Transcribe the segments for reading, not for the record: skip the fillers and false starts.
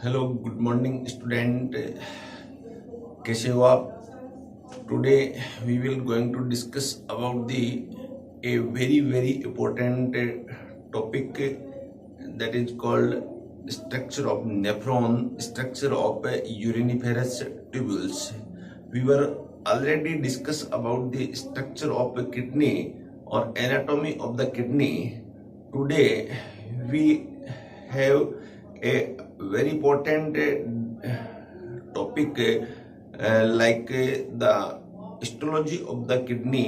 Hello good morning student, कैसे हो आप? Today we will going to discuss about the a very important topic that is called structure of nephron, structure of uriniferous tubules. We were already discussed about the structure of a kidney or anatomy of the kidney. Today we have a very important topic like the histology of the kidney.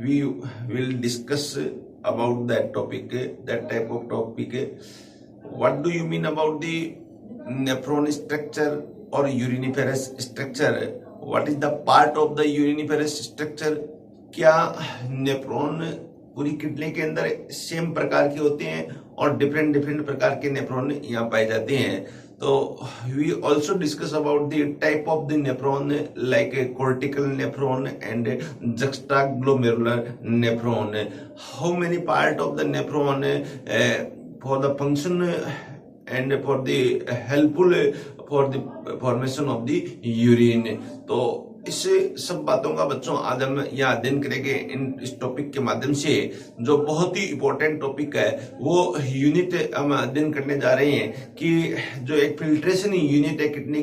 We will discuss about that topic, that type of topic. What do you mean about the nephron structure or uriniferous structure? What is the part of the uriniferous structure? क्या nephron पूरी kidney के अंदर same प्रकार के होते हैं और different प्रकार के नेफ्रॉन यहाँ पाए जाते हैं? तो we also discuss about the type of the nephron like cortical nephron and juxtaglomerular nephron. How many part of the nephron for the function and for the helpful for the formation of the urine? तो इस सब बातों का बच्चों आज हम यहाँ अध्ययन करेंगे इस टॉपिक के माध्यम से। जो बहुत ही इम्पोर्टेंट टॉपिक है वो यूनिट हम अध्ययन करने जा रहे हैं कि जो एक फिल्ट्रेशन यूनिट है किडनी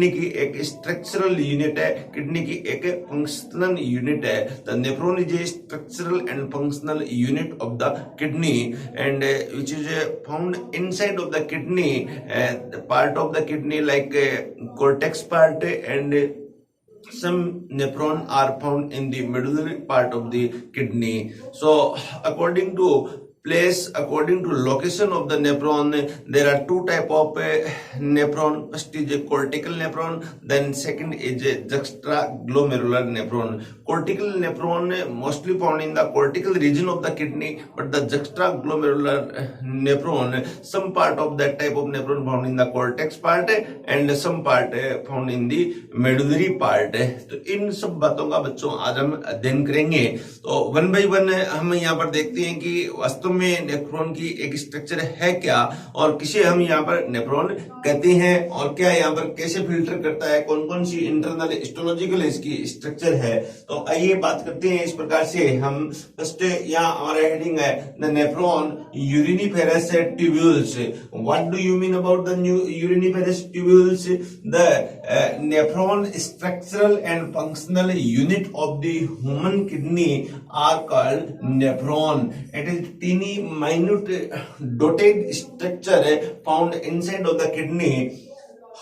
की एक स्ट्रक्चरल यूनिट है, किडनी की एक फंक्शनल यूनिट है। The nephron is A structural and functional unit of the kidney and which is found inside of the kidney, part of the kidney like cortex part and some nephron are found in the medullary part of the kidney. So according to place, according to location of the nephron, there are two type of nephron. First is a cortical nephron, then second is a juxtaglomerular nephron. Cortical nephron mostly found in the cortical region of the kidney, but the juxtaglomerular nephron, some part of that type of nephron found in the cortex part and some part found in the medullary part. तो इन सब बातों का बच्चों आज हम अध्ययन करेंगे। तो वन बाई वन हम यहाँ पर देखते हैं कि वास्तव में नेफ्रॉन की एक स्ट्रक्चर है क्या और किसे हम यहाँ पर नेफ्रॉन कहते हैं और क्या यहाँ पर कैसे फिल्टर करता है, कौन कौन सी इंटरनल हिस्टोलॉजिकल इसकी स्ट्रक्चर है। तो आइए बात करते हैं इस प्रकार से। हम फर्स्ट यहाँ हमारा हेडिंग है the nephron uriniferous tubules. What do you mean about the uriniferous tubules? The nephron structural and functional unit of the human kidney are called nephron. It is teeny minute dotted structure found inside of the kidney.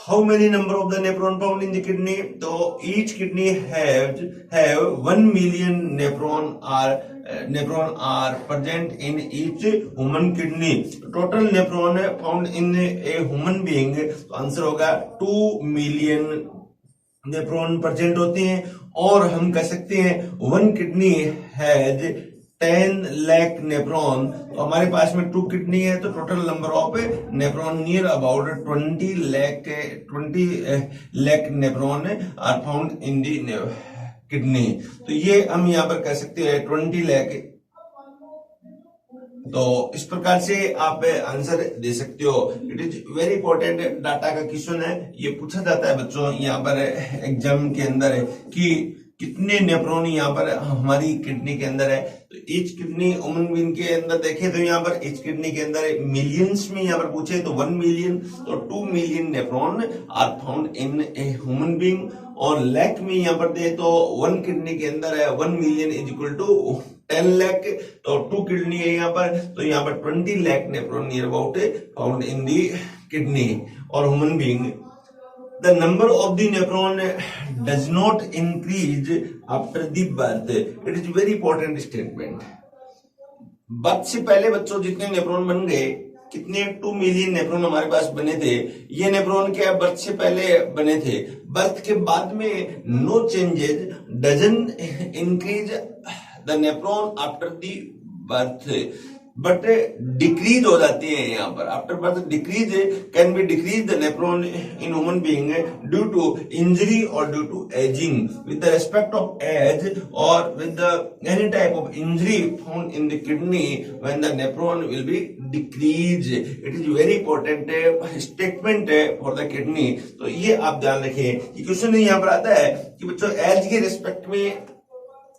How many number of the nephron found in the kidney? So each kidney have 1 million nephron are present in each human kidney. Total nephron found in a human being, तो answer होगा 2 million nephron present होते हैं। और हम कह सकते हैं one kidney has 10 lakh nephron. तो हमारे पास में 2 किडनी है तो total number of nephron near about 20 lakh nephron are found in the kidney. तो ये हम यहाँ पर कह सकते हैं 20 लाख। तो इस प्रकार से आप आंसर दे सकते हो। It is very important data का क्वेश्चन है, ये पूछा जाता है बच्चों यहाँ पर एग्जाम के अंदर कि कितने नेफ्रॉन यहाँ पर हमारी किडनी के अंदर है। तो ईच किडनी ह्यूमन बीइंग के अंदर देखे तो यहाँ पर ईच किडनी के अंदर मिलियंस में यहाँ पर पूछे तो 1 मिलियन, तो 2 million nephron are found in a human being. और लैख में यहाँ पर दे तो 1 किडनी के अंदर है 1 million is equal to 10 lakh. तो 2 किडनी है यहाँ पर, तो यहाँ पर 20 lakh nephron near about found in the kidney और human being. The number of the nephron does not increase after the birth. It is very important statement. Birth से पहले बच्चों जितने नेफ्रॉन बन गए, कितने 2 मिलियन नेफ्रॉन हमारे पास बने थे। ये नेफ्रॉन क्या बर्थ से पहले बने थे। बर्थ के बाद में no changes doesn't increase the nephron after the birth. But decrease हो जाती है यहाँ पर। After birth decrease can be decrease the nephron in human being due to injury और due to ageing with the respect of age और with the any type of injury found in the kidney when the nephron will be decrease. It is very important statement for the kidney. तो ये आप ध्यान रखें। ये question यहाँ पर आता है कि बच्चों एज के रिस्पेक्ट में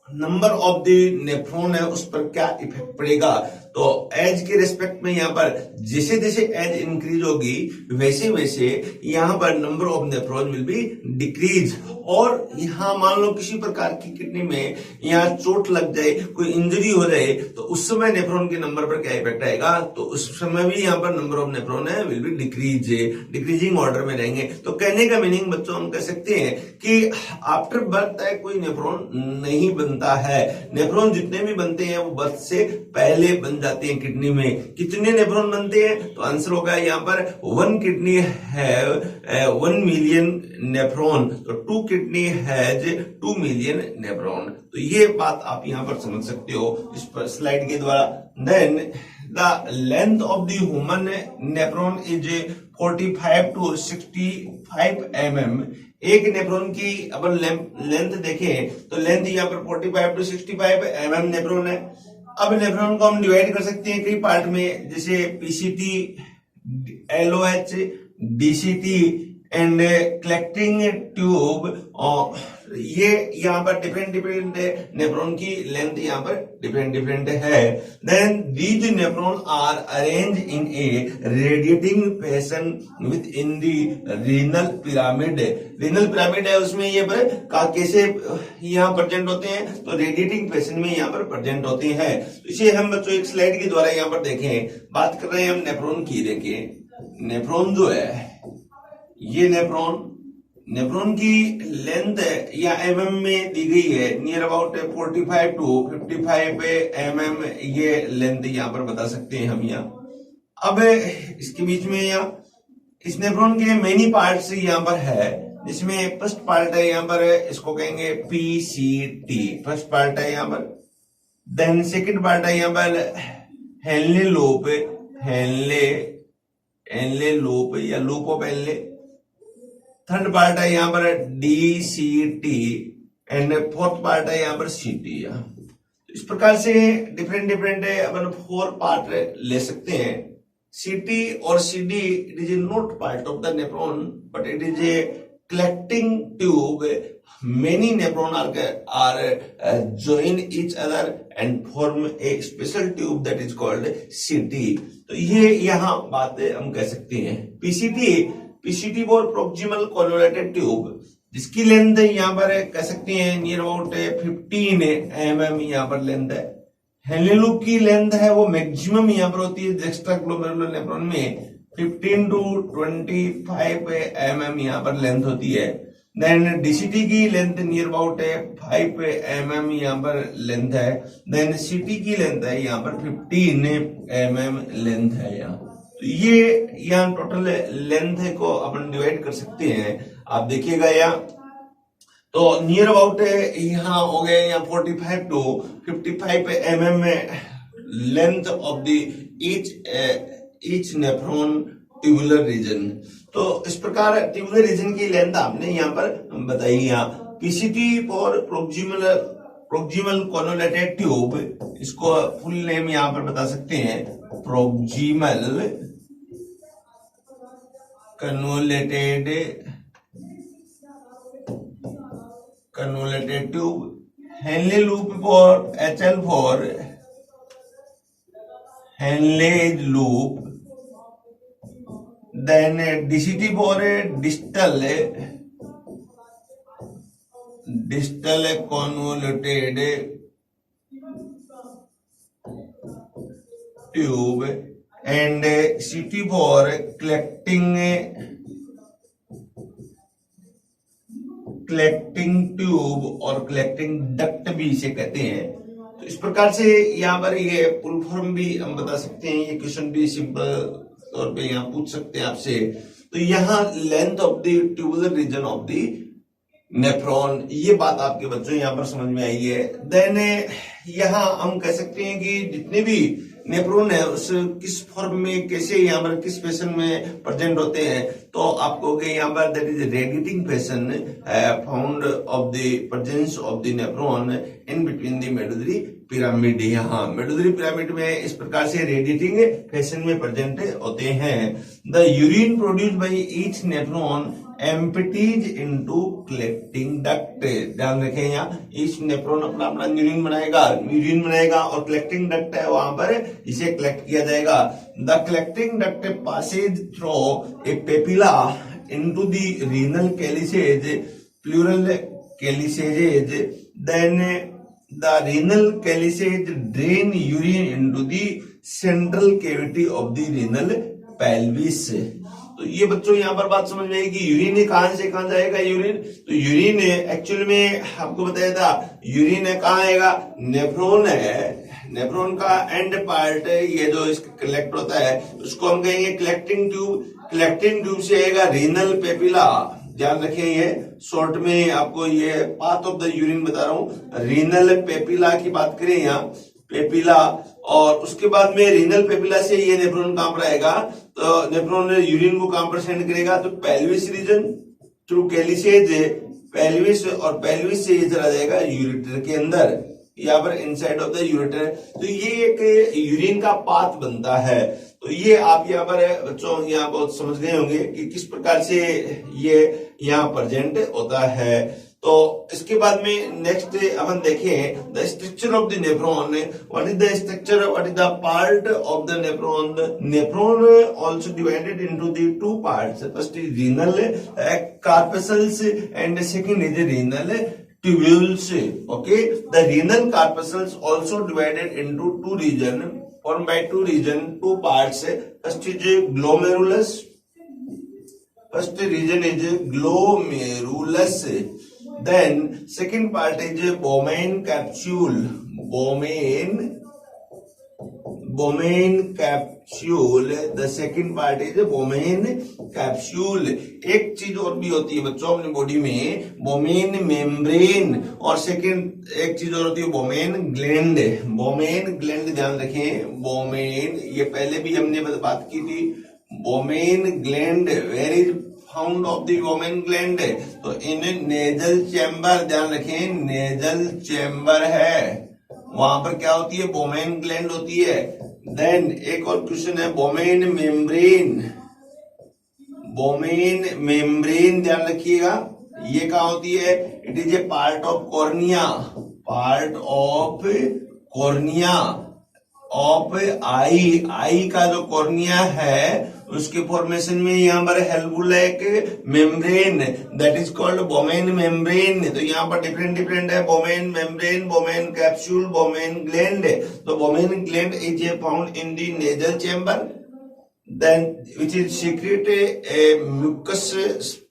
नंबर ऑफ द नेफ्रॉन है उस पर क्या इफेक्ट पड़ेगा। तो एज के रिस्पेक्ट में यहाँ पर जैसे जैसे एज इंक्रीज होगी वैसे वैसे यहाँ पर number of nephron will be decrease. और यहाँ मान लो किसी प्रकार की किडनी में यहाँ चोट लग जाए, कोई इंजरी हो जाए, तो उस समय नेफ्रॉन के नंबर पर क्या इफेक्ट आएगा। तो उस समय भी यहाँ पर नंबर ऑफ नेफ्रॉन है will be decrease, decreasing order में रहेंगे। तो कहने का मीनिंग बच्चों हम कह सकते हैं कि आफ्टर बर्थ कोई नेफ्रॉन नहीं बनता है। नेफ्रॉन जितने भी बनते हैं वो बर्थ से पहले बन जाते हैं किडनी में। कितने नेफ्रॉन बनते हैं तो आंसर होगा यहाँ पर 1 किडनी है 1 मिलियन नेफ्रॉन। तो 2 किडनी हैज 2 मिलियन नेफ्रॉन। तो ये बात आप यहाँ पर समझ सकते हो इस पर स्लाइड के द्वारा। Then the length of the human nephron is 45 to 65 mm। एक नेफ्रॉन की अगर लेंथ देखें तो लेंथ यहाँ पर 45 to 65 mm नेफ्रॉन है। अब नेफ्रॉन को हम डिवाइड कर सकते हैं कई पार्ट में, जैसे PCT, LOH, DCT and collecting tube. ये यहाँ पर डिफरेंट नेफ्रॉन की लेंथ यहाँ पर डिफरेंट है। Then these nephron are arrange in a radiating fashion within the renal pyramid. Renal pyramid है उसमें ये पर कैसे यहाँ प्रेजेंट होते हैं, तो रेडिएटिंग फैशन में यहाँ पर प्रेजेंट होते हैं। तो इसे हम बच्चों एक स्लाइड के द्वारा यहाँ पर देखें। बात कर रहे हैं हम नेफ्रॉन की। देखिए नेफ्रॉन जो है ये नेफ्रॉन की लेंथ या एमएम में दी गई है नियर अबाउट 45 to 55 mm। ये लेंथ यहाँ पर बता सकते हैं हम यहाँ। अब इसके बीच में यहाँ इस नेफ्रॉन के मेनी पार्ट्स यहाँ पर है, जिसमें फर्स्ट पार्ट है यहाँ पर इसको कहेंगे पीसीटी, फर्स्ट पार्ट है यहाँ पर। देन सेकंड पार्ट है यहाँ पर हेनले लोप, हेनले लोप या loop of Henley. Third part है यहाँ पर डीसीटी एंड फोर्थ पार्ट है यहाँ पर सीटी। इस प्रकार से डिफरेंट अपन 4 पार्ट ले सकते हैं। सीटी और CD it is not part of the nephron but it is a collecting tube. Many nephron are join each other and form a special tube that is called CT। तो ये यहाँ बात हम कह सकते हैं। PCT for proximal convoluted tube, जिसकी length यहाँ पर कह सकते हैं नियर अबाउट 15 mm यहाँ पर लेंथ है। हेनले लूप की लेंथ है वो मैक्सिमम यहाँ पर होती है एक्स्ट्रा ग्लोमेरुलर नेफ्रॉन में 15 to 25 mm यहाँ पर लेंथ होती है। देन डीसीटी की लेंथ नियर अबाउट 5 mm यहाँ पर लेंथ है। देन सीटी की लेंथ है यहाँ पर 15 mm लेंथ है यहाँ। तो ये यहाँ टोटल लेंथ को अपन डिवाइड कर सकते हैं। आप देखिएगा यहाँ तो नियर अबाउट यहाँ हो गए यहाँ 45 to 55 mm length of the each nephron tubular region. तो इस प्रकार ट्यूबुलर रीजन की लेंथ आपने यहाँ पर बताई। यहाँ PCT for proximal convoluted tube, इसको फुल नेम यहाँ पर बता सकते हैं proximal convoluted tube. Henle loop for HL for Henle's loop. Then DCT for distal convoluted tube and CT for collecting tube और कलेक्टिंग डक्ट भी इसे कहते हैं। तो इस प्रकार से यहाँ पर ये फुल फॉर्म भी हम बता सकते हैं। ये क्वेश्चन भी सिंपल तौर पे यहाँ पूछ सकते हैं आपसे। तो यहाँ length of the tubular region of the nephron, ये बात आपके बच्चों यहाँ पर समझ में आई है। देन यहाँ हम कह सकते हैं कि जितने भी नेफ्रॉन है उस किस फॉर्म में, कैसे यहाँ पर किस फैशन में प्रेजेंट होते हैं, तो आप कहोगे यहाँ पर that is radiating fashion found of the presence of the nephron in between the medullary pyramid. यहाँ मेडुलरी पिरामिड में इस प्रकार से रेडिएटिंग फैशन में प्रेजेंट होते हैं। The urine produced by each nephron empties into collecting duct. ध्यान रखें यहाँ ईच नेफ्रॉन अपना अपना यूरिन बनाएगा और कलेक्टिंग डक्ट है वहां पर इसे कलेक्ट किया जाएगा। The collecting duct passes through a papilla into the renal calyces plural calyces, then the renal calyces drain urine into the central cavity of the renal pelvis. तो ये बच्चों यहाँ पर बात समझ में आएगी, यूरिन कहां से कहां जाएगा यूरिन, तो यूरिन एक्चुअल में आपको बताया था यूरिन कहां आएगा, नेफ्रॉन है, नेफ्रॉन का एंड पार्ट ये जो इसका कलेक्ट होता है उसको हम कहेंगे कलेक्टिंग ट्यूब। कलेक्टिंग ट्यूब से आएगा रीनल पेपिला। ध्यान रखिए ये शॉर्ट में आपको ये पाथ ऑफ द यूरिन बता रहा हूं, रीनल पेपिला की बात करें यहाँ पेपिला, और उसके बाद में रीनल पेपिला से ये नेफ्रॉन कहां पर आएगा, तो नेफ्रॉन यूरिन को कहां पर सेंड करेगा, तो पेल्विस रीजन थ्रू कैलिसेज पेल्विस, और पेल्विस से ये चला जाएगा यूरेटर के अंदर, यहाँ पर इनसाइड ऑफ द यूरेटर। तो ये एक यूरिन का पाथ बनता है। तो ये आप यहाँ पर बच्चों यहाँ बहुत समझ गए होंगे कि किस प्रकार से ये यहाँ प्रेजेंट होता है। तो इसके बाद में नेक्स्ट अपन देखें the structure of the nephron. What is the structure, what is the part of the nephron. Nephron also divided into the two parts, first is renal corpuscles and second is renal tubules. Okay, the renal corpuscles also divided into two region, formed by two region, two parts. First is glomerulus. First region is glomerulus. Then second part is Bowman capsule. Bowman capsule. The second part is Bowman capsule. एक चीज और भी होती है बच्चों अपनी body में, बोमेन membrane, और सेकंड एक चीज और होती है बोमेन ग्लैंड। बोमेन ग्लैंड ध्यान रखें, बोमेन ये पहले भी हमने बात की थी। Bowman gland where is found of the Bowman gland, तो इन नेजल चैम्बर। ध्यान रखें नेजल चैम्बर है, वहां पर क्या होती है, बोमेन ग्लैंड होती है। देन एक और क्वेश्चन है बोमेन मेम्ब्रेन। बोमेन मेम्ब्रेन ध्यान रखिएगा ये कहाँ होती है, it is a part of cornea, part of cornea of eye. Eye का जो कॉर्निया है उसके फॉर्मेशन में यहाँ पर हेल्पफुल है एक membrane, that is called Bowman membrane. तो यहाँ पर डिफरेंट है, Bowman membrane, Bowman capsule, Bowman gland. तो Bowman gland is found in the nasal chamber, then which is secrete a mucus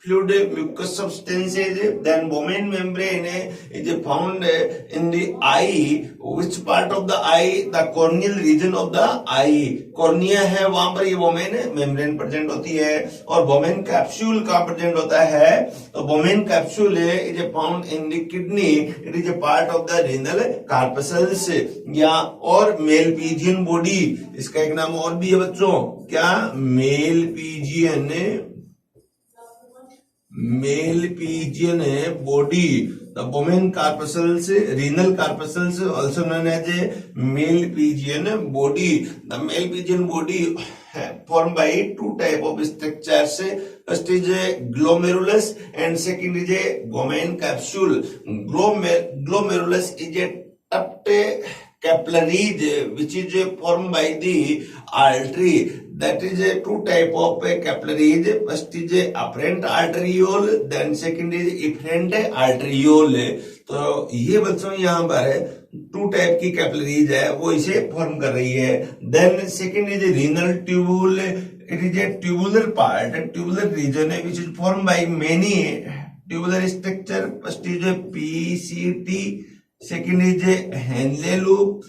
fluid, mucus substances. Then Bowman membrane is found in the eye. Which part of the eye? The corneal region of the eye. Cornea है वहां पर ये बोमेन membrane present होती है। और Bowman capsule का present होता है, तो Bowman capsule is found in the kidney, it is a part of the renal corpuscles. या और मेलपीजियन बॉडी, इसका एक नाम और भी है बच्चों, क्या, Malpighian body. The Bowman corpuscles, renal corpuscles, also known as a Malpighian body. The Malpighian body formed by two type of structures. First is a glomerulus and second is a Bowman capsule. Glomerulus is a tuft capillaries which is formed by the artery. That is a two type of capillaries. First is a afferent arteriole, then second is efferent arteriole. तो ये बच्चों यहाँ पर to type की capillaries है वो इसे form कर रही है। Then second is renal tubule, it is a tubular part, tubular region है which is form by many tubular structure. First is PCT, second is Henle loop,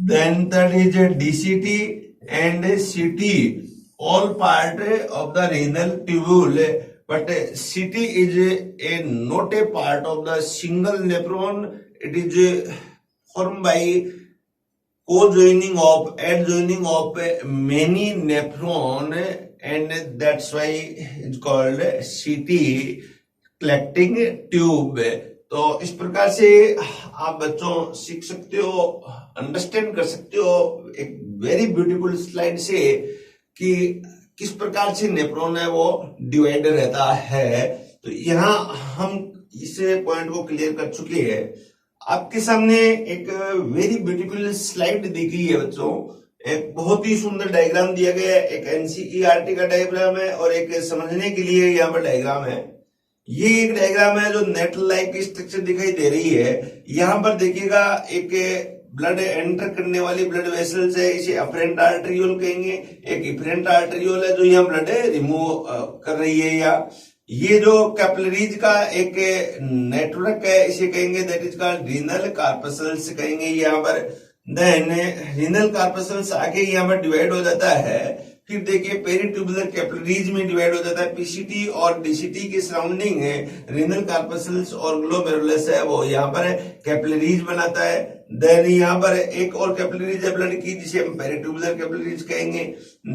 then third is DCT and CT, all part of the renal tubule, but CT is not a part of the single nephron. It is formed by co-joining of adjoining of many nephron, and that's why it's called CT collecting tube. तो इस प्रकार से आप बच्चों सीख सकते हो, understand कर सकते हो एक वेरी ब्यूटीफुल स्लाइड से कि किस प्रकार से नेफ्रॉन है वो डिवाइड रहता है। तो यहाँ हम इस पॉइंट को क्लियर कर चुके हैं। आपके सामने एक वेरी ब्यूटीफुल स्लाइड दी गई है बच्चों, एक बहुत ही सुंदर डायग्राम दिया गया है। एक एनसीईआरटी का डायग्राम है और एक समझने के लिए यहाँ पर डायग्राम है। ये एक डायग्राम है जो नेट लाइक स्ट्रक्चर दिखाई दे रही है। यहाँ पर देखिएगा एक ब्लड एंटर करने वाली ब्लड वेसल्स है, इसे अफरेंट आर्टरियोल कहेंगे। एक इफरेंट आर्टरियोल है जो यहाँ ब्लड रिमूव कर रही है। या ये जो कैपिलरीज का एक नेटवर्क है इसे कहेंगे that is called renal corpuscles कहेंगे यहाँ पर। देन रीनल कार्पसल्स आगे यहाँ पर डिवाइड हो जाता है। फिर देखिए पेरिट्यूबुलर कैपिलरीज में डिवाइड हो जाता है। पीसीटी और डीसीटी के सराउंडिंग है रीनल कार्पसल्स और ग्लोमेरुलस है वो यहाँ पर कैपिलरीज बनाता है। देन यहाँ पर एक और कैपिलरीज है ब्लड की जिसे हम पेरिट्यूबुलर कैपिलरीज कहेंगे।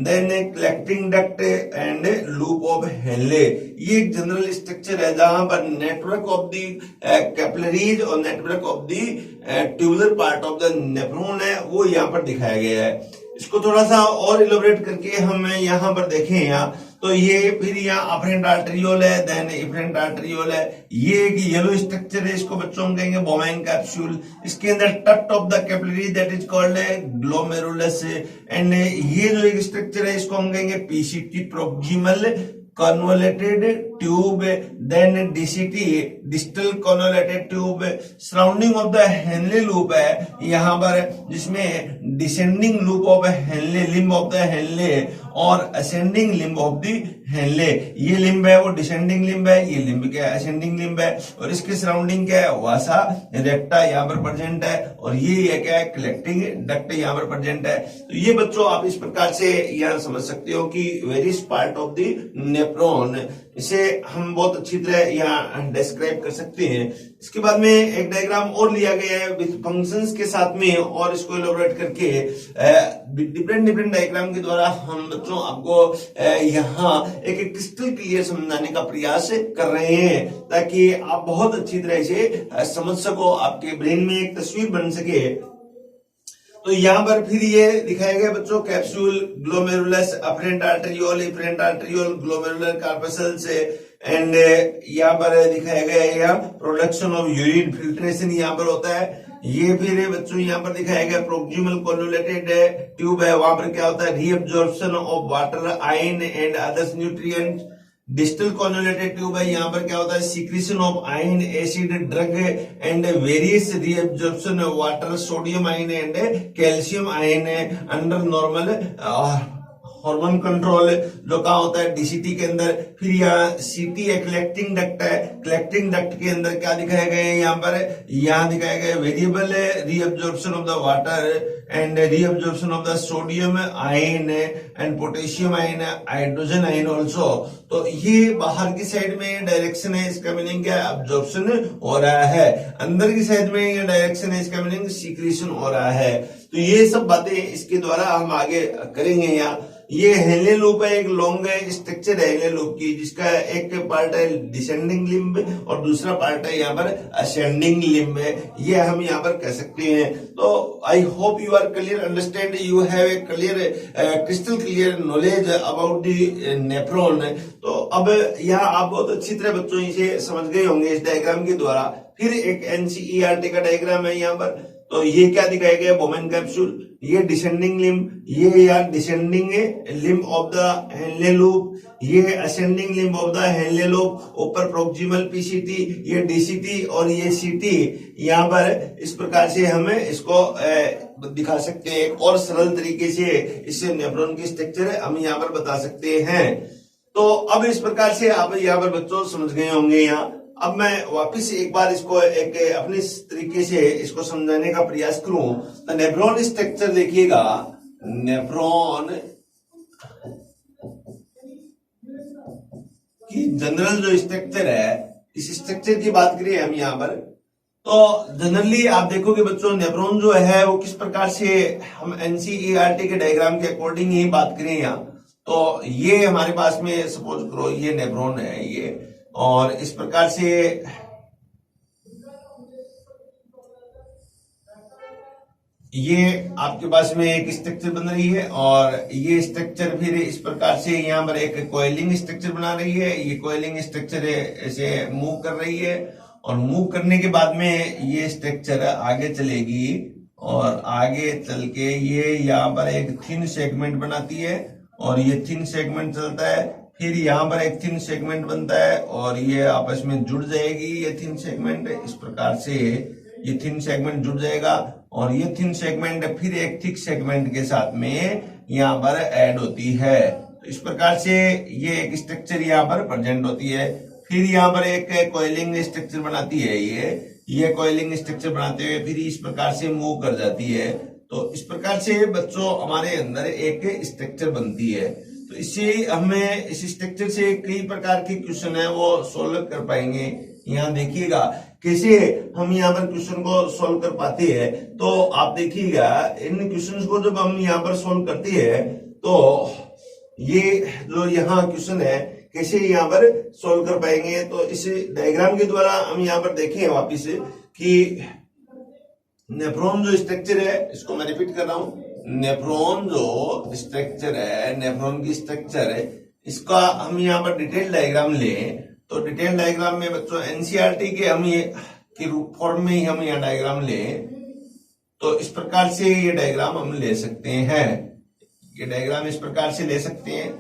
Then collecting duct and loop of Henle, ये एक जनरल स्ट्रक्चर है जहां पर नेटवर्क ऑफ द कैपिलरीज और network of the tubular part of the nephron है वो यहाँ पर दिखाया गया है। इसको थोड़ा सा और इलोबरेट करके हम यहाँ पर देखें यहाँ तो ये फिर यहाँ अफरेंट आर्टरियोल है, देन इफरेंट आर्टरियोल है। ये एक येलो स्ट्रक्चर है, इसको बच्चों हम कहेंगे बोवेन कैप्सूल। इसके अंदर tuft of the capillary that is called glomerulus. And ये जो एक स्ट्रक्चर है इसको हम कहेंगे PCT proximal convoluted tube. Then DCT distal convoluted tube. Surrounding of the Henle loop है यहाँ पर जिसमें descending loop of Henle, limb of the Henle और ascending limb of the Henle. ये लिम्ब है वो डिसेंडिंग लिम्ब है, ये लिम्ब क्या है असेंडिंग लिम्ब है। और इसके सराउंडिंग क्या है वासा रेक्टा यहाँ पर प्रेजेंट है और ये क्या है कलेक्टिंग डक्ट यहाँ पर प्रेजेंट है। तो ये बच्चों आप इस प्रकार से यहाँ समझ सकते हो कि various part of the nephron, इसे हम बहुत अच्छी तरह यहाँ डिस्क्राइब कर सकते हैं। इसके बाद में एक डायग्राम और लिया गया है विद फंक्शंस के साथ में और इसको इलोबरेट करके डिफरेंट डायग्राम के द्वारा हम बच्चों आपको यहाँ एक क्रिस्टल क्लियर समझाने का प्रयास कर रहे हैं ताकि आप बहुत अच्छी तरह से समझ सको, आपके ब्रेन में एक तस्वीर बन सके। तो यहाँ पर फिर ये दिखाया गया बच्चों capsule, glomerulus, afferent आर्टरियोल, efferent आर्टरियोल, glomerular corpuscles and यहाँ पर दिखाया गया है यहाँ प्रोडक्शन ऑफ यूरिन फिल्ट्रेशन यहाँ पर होता है। ये फिर बच्चों यहाँ पर दिखाया गया प्रोक्सिमल कन्वोलेटेड ट्यूब है, वहां पर क्या होता है reabsorption of water, ion and others nutrients. Distal convoluted tube है, यहाँ पर क्या होता है secretion of ion, acid, drug and various reabsorption of water, sodium ion and calcium ion under normal hormone control जो कहा होता है डीसीटी के अंदर। फिर यहाँ सीटी है कलेक्टिंग डक्ट है, कलेक्टिंग डक्ट के अंदर क्या दिखाया गया है यहाँ पर, यहाँ दिखाया गया variable reabsorption of the water and reabsorption of the sodium ion and potassium ion, hydrogen ion also. तो ये बाहर की साइड में डायरेक्शन है, इसका मीनिंग क्या है अब्जॉर्प्शन हो रहा है। अंदर की साइड में ये डायरेक्शन है, इसका मीनिंग सीक्रेशन हो रहा है। तो ये सब बातें इसके द्वारा हम आगे करेंगे। यहाँ ये हेनले लूप है, एक लॉन्ग स्ट्रक्चर है हेनले लूप की जिसका एक पार्ट है डिसेंडिंग लिम्ब और दूसरा पार्ट है यहाँ पर असेंडिंग लिम्ब है, ये हम यहाँ पर कह सकते हैं। तो I hope you are clear understand, you have a clear crystal clear knowledge about the nephron. तो अब यहाँ आप बहुत अच्छी तरह बच्चों इसे समझ गए होंगे इस डायग्राम के द्वारा। फिर एक एनसीईआरटी का डायग्राम है यहाँ पर, तो ये क्या दिखाया गया बोवेन कैप्सूल, ये डिसेंडिंग लिम्ब, ये यार descending limb of the Henle loop, ये ascending limb of the Henle loop, ऊपर प्रोक्सिमल पीसीटी, ये डीसीटी और ये सीटी। यहाँ पर इस प्रकार से हमें इसको दिखा सकते हैं, एक और सरल तरीके से इससे नेफ्रॉन की स्ट्रक्चर हम यहाँ पर बता सकते हैं। तो अब इस प्रकार से आप यहाँ पर बच्चों समझ गए होंगे। यहाँ अब मैं वापस एक बार इसको एक अपने तरीके से इसको समझाने का प्रयास करूं तो नेफ्रॉन स्ट्रक्चर देखिएगा, नेफ्रॉन की जनरल जो स्ट्रक्चर है, इस स्ट्रक्चर की बात करें हम यहाँ पर तो जनरली आप देखोगे बच्चों, नेफ्रॉन जो है वो किस प्रकार से, हम एनसीईआरटी के डायग्राम के अकॉर्डिंग ही बात करें यहाँ, तो ये हमारे पास में सपोज करो ये नेफ्रॉन है ये, और इस प्रकार से ये आपके पास में एक स्ट्रक्चर बन रही है, और ये स्ट्रक्चर फिर इस प्रकार से यहाँ पर एक कोयलिंग स्ट्रक्चर बना रही है। ये कोयलिंग स्ट्रक्चर ऐसे मूव कर रही है, और मूव करने के बाद में ये स्ट्रक्चर आगे चलेगी, और आगे चल के ये यहाँ पर एक थिन सेगमेंट बनाती है, और ये थिन सेगमेंट चलता है, फिर यहाँ पर एक थिन सेगमेंट बनता है, और ये आपस में जुड़ जाएगी ये थिन सेगमेंट। इस प्रकार से ये थिन सेगमेंट जुड़ जाएगा, और ये थिन सेगमेंट फिर एक थिक सेगमेंट के साथ में यहाँ पर ऐड होती है। तो इस प्रकार से ये एक स्ट्रक्चर यहाँ पर प्रेजेंट होती है। फिर यहाँ पर एक कॉइलिंग स्ट्रक्चर बनाती है ये कॉइलिंग स्ट्रक्चर बनाते हुए फिर इस प्रकार से मूव कर जाती है। तो इस प्रकार से बच्चों हमारे अंदर एक स्ट्रक्चर बनती है। तो इससे हमें इस स्ट्रक्चर से कई प्रकार के क्वेश्चन है वो सोल्व कर पाएंगे। यहाँ देखिएगा कैसे हम यहाँ पर क्वेश्चन को सोल्व कर पाते हैं। तो आप देखिएगा इन क्वेश्चंस को जब हम यहाँ पर सोल्व करते हैं तो ये जो यहाँ क्वेश्चन है कैसे यहाँ पर सोल्व कर पाएंगे। तो इस डायग्राम के द्वारा हम यहाँ पर देखें वापिस कि नेफ्रॉन जो स्ट्रक्चर है, इसको मैं रिपीट कर रहा हूं, नेफ्रॉन जो स्ट्रक्चर है, नेफ्रॉन की स्ट्रक्चर है, इसका हम यहाँ पर डिटेल डायग्राम लें तो डिटेल डायग्राम में बच्चों एनसीईआरटी के हम ये के रूप फॉर्म में ही हम यहाँ डायग्राम लें तो इस प्रकार से ये डायग्राम हम ले सकते हैं। ये डायग्राम इस प्रकार से ले सकते हैं।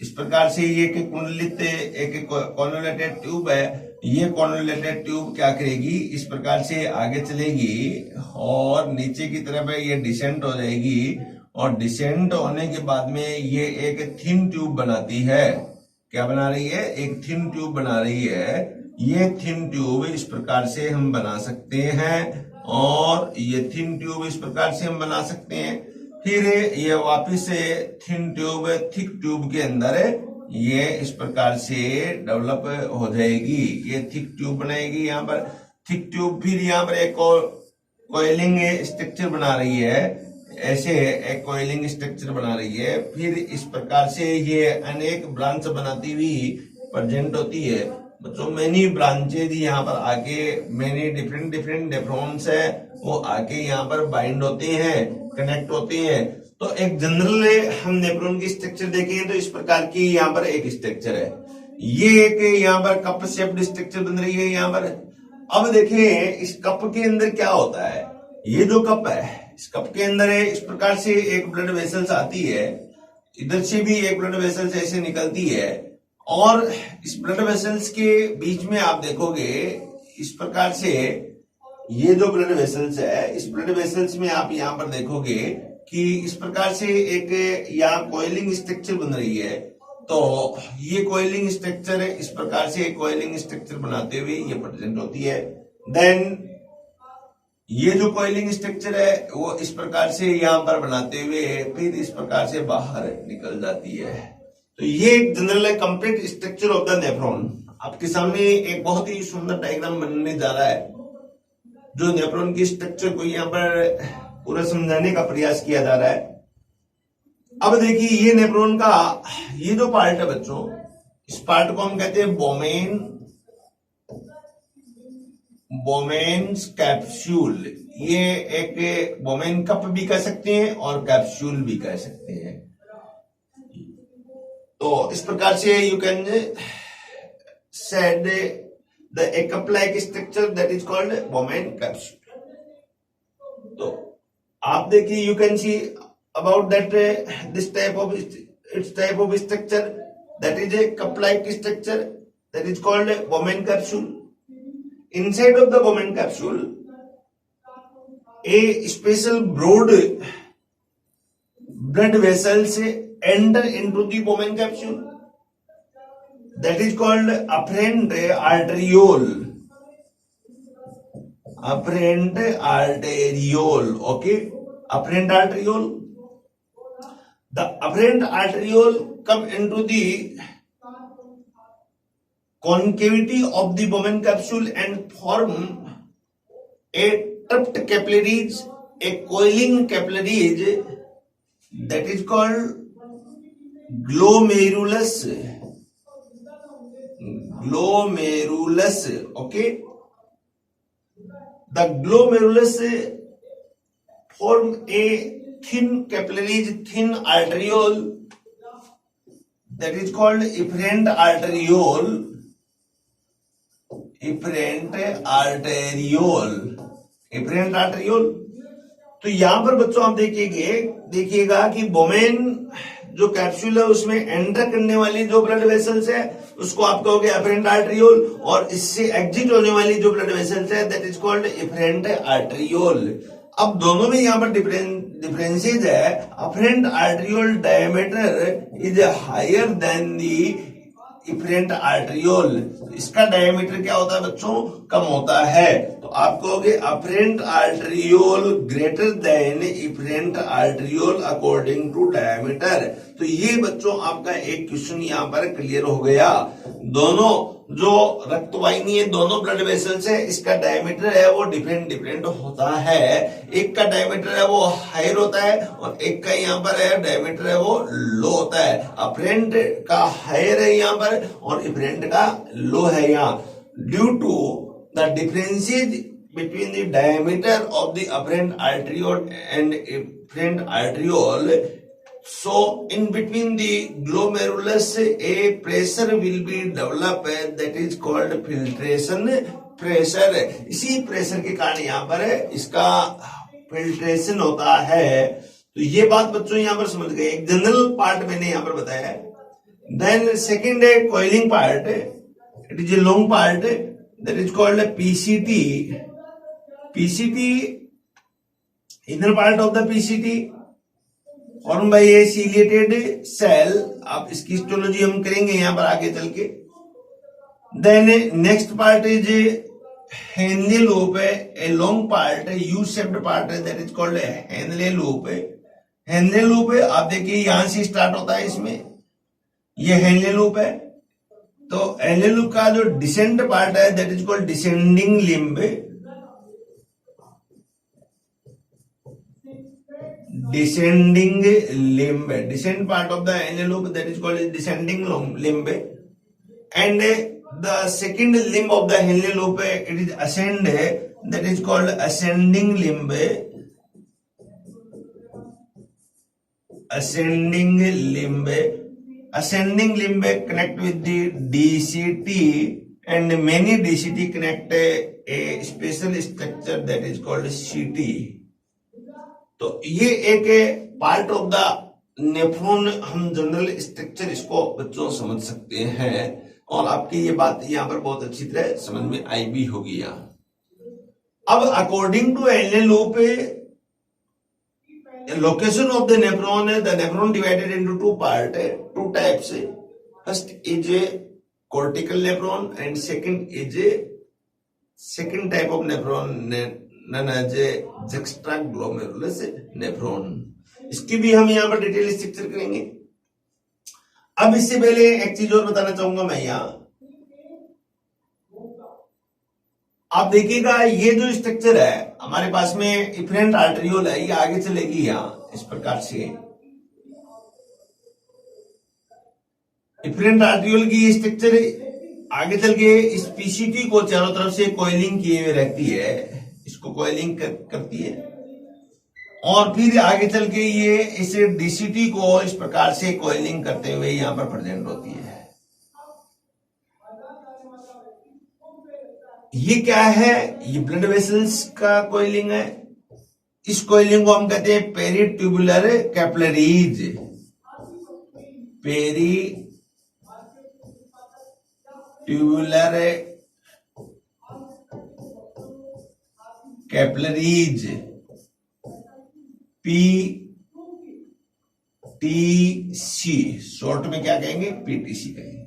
इस प्रकार से ये कुंडलित एक कॉन्वोल्यूटेड ट्यूब है। ये कॉन्वोल्यूटेड ट्यूब क्या करेगी, इस प्रकार से आगे चलेगी और नीचे की तरफ ये डिसेंट हो जाएगी, और डिसेंट होने के बाद में ये एक थिन ट्यूब बनाती है। क्या बना रही है, एक थिन ट्यूब बना रही है। ये थिन ट्यूब इस प्रकार से हम बना सकते हैं, और ये थिन ट्यूब इस प्रकार से हम बना सकते हैं। फिर ये वापिस से थिन ट्यूब थिक ट्यूब के अंदर ये इस प्रकार से डेवलप हो जाएगी। ये थिक ट्यूब बनाएगी यहाँ पर थिक ट्यूब। फिर यहाँ पर एक कोयलिंग स्ट्रक्चर बना रही है, ऐसे एक कोयलिंग स्ट्रक्चर बना रही है। फिर इस प्रकार से ये अनेक ब्रांच बनाती हुई प्रेजेंट होती है। बच्चों मैनी ब्रांचेज यहाँ पर आके मैनी डिफरेंट नेफ्रॉन्स है वो आके यहाँ पर बाइंड होते हैं, कनेक्ट होते हैं। तो एक जनरल हम नेफ्रॉन की स्ट्रक्चर देखें तो इस प्रकार की यहाँ पर एक स्ट्रक्चर है। ये एक यहाँ पर कप शेप्ड स्ट्रक्चर बन रही है यहाँ पर। अब देखें इस कप के अंदर क्या होता है। ये जो कप है इस कप के अंदर है इस प्रकार से एक ब्लड वेसल्स आती है, इधर से भी एक ब्लड वेसल्स ऐसे निकलती है, और इस ब्लड वेसल्स के बीच में आप देखोगे इस प्रकार से ये जो ब्लड वेसल्स है, इस ब्लड वेसल्स में आप यहाँ पर देखोगे कि इस प्रकार से एक यहाँ कोयलिंग स्ट्रक्चर बन रही है। तो ये कोयलिंग स्ट्रक्चर है, इस प्रकार से कोयलिंग स्ट्रक्चर बनाते हुए ये प्रेजेंट होती है। देन ये जो कोयलिंग स्ट्रक्चर है वो इस प्रकार से यहाँ पर बनाते हुए फिर इस प्रकार से बाहर निकल जाती है। तो ये एक general complete structure of the nephron. आपके सामने एक बहुत ही सुंदर डायग्राम बनने जा रहा है जो नेफ्रॉन की स्ट्रक्चर को यहाँ पर पूरा समझाने का प्रयास किया जा रहा है। अब देखिए ये नेफ्रॉन का ये जो पार्ट है बच्चों, इस पार्ट को हम कहते हैं बोमेन्स कैप्सूल। ये एक बोमेन कप भी कह सकते हैं और कैप्सूल भी कह सकते हैं। तो इस प्रकार से you can said the a cup like structure that is called Bowman capsule. तो आप देखिए you can see about that this type of structure that is a cup like structure that is called Bowman capsule. Inside of the Bowman capsule a special broad blood vessels enter into the Bowman capsule that is called afferent arteriole. Afferent arteriole, okay, afferent arteriole. The afferent arteriole come into the concavity of the Bowman capsule and form a trapped capillaries, a coiling capillaries, that is called glomerulus. Glomerulus, okay. The glomerulus form a thin capillaries, thin arteriole, that is called efferent arteriole. efferent arteriole. तो यहां पर बच्चों आप देखिएगा कि बोमेन जो capsule है उसमें एंटर करने वाली जो ब्लड वेसल्स है उसको आप कहोगे एफरेंट आर्टरियोल, और इससे एग्जिट होने वाली जो ब्लड वेसल्स है that is called efferent arteriole. अब दोनों में यहां पर डिफरेंसेस है। Efferent arteriole diameter is higher than the efferent arteriole. इसका डायमीटर क्या होता है बच्चों? कम होता है। तो आप कहोगे afferent arteriole greater than efferent arteriole according to diameter. तो ये बच्चों आपका एक क्वेश्चन यहां पर क्लियर हो गया। दोनों जो रक्तवाहिनी है, दोनों ब्लड वेसल्स है, इसका डायमीटर है वो डिफरेंट होता है। एक का डायमीटर है वो हायर होता है और एक का यहाँ पर है डायमीटर है वो लो होता है। अफरेंट का हायर है यहाँ पर और इफरेंट का लो है यहाँ। Due to the differences between the diameter of the afferent arteriole and efferent arteriole, so in between the glomerulus a pressure will be developed that is called filtration pressure। इसी pressure के कारण यहाँ पर इसका filtration होता है। तो ये बात बच्चों यहाँ पर समझ गए। एक जनरल पार्ट मैंने यहाँ पर बताया है। देन सेकेंड है coiling part, it is a long part that is called PCT। PCT, inner part of the PCT formed by a ciliated cell। आप इसकी हिस्टोलॉजी हम करेंगे यहाँ पर आगे चल के। Then next part is Henle loop, a long part, U-shaped part that is called Henle loop। Henle loop आप देखिए यहां से स्टार्ट होता है, इसमें ये Henle loop है। तो Henle loop का जो डिसेंड पार्ट है that is called descending limb. Descend part of the Henle loop that is called descending limb, and the second limb of the Henle loop it is ascend, that is called ascending limb। Ascending limb connect with the DCT, and many DCT connect a special structure that is called CT। तो ये एक part of the nephron, हम general structure इसको बच्चों समझ सकते हैं। और आपकी ये बात यहाँ पर बहुत अच्छी तरह समझ में आई भी होगी यहाँ। अब according to Henle loop, location of the nephron divided into two types। First is a cortical nephron and second is a second type of nephron known as a juxtaglomerulus nephron। इसकी भी हम यहाँ पर डिटेल स्ट्रक्चर करेंगे। अब इससे पहले एक चीज और बताना चाहूंगा मैं यहाँ। आप देखिएगा ये जो स्ट्रक्चर है हमारे पास में इफरेंट आर्टरियोल है, ये आगे चलेगी यहाँ इस प्रकार से। इफरेंट आर्टरियोल की ये स्ट्रक्चर आगे चल के इस पीसीटी को चारों तरफ से कॉइलिंग किए हुए रहती है, इसको कॉइलिंग करती है। और फिर आगे चल के ये इसे डीसीटी को इस प्रकार से कॉइलिंग करते हुए यहां पर प्रेजेंट होती है। ये क्या है? ये ब्लड वेसल्स का कॉइलिंग है। इस कॉइलिंग को हम कहते हैं peritubular capillaries. Peritubular capillaries, PTC short में क्या कहेंगे? पीटीसी कहेंगे।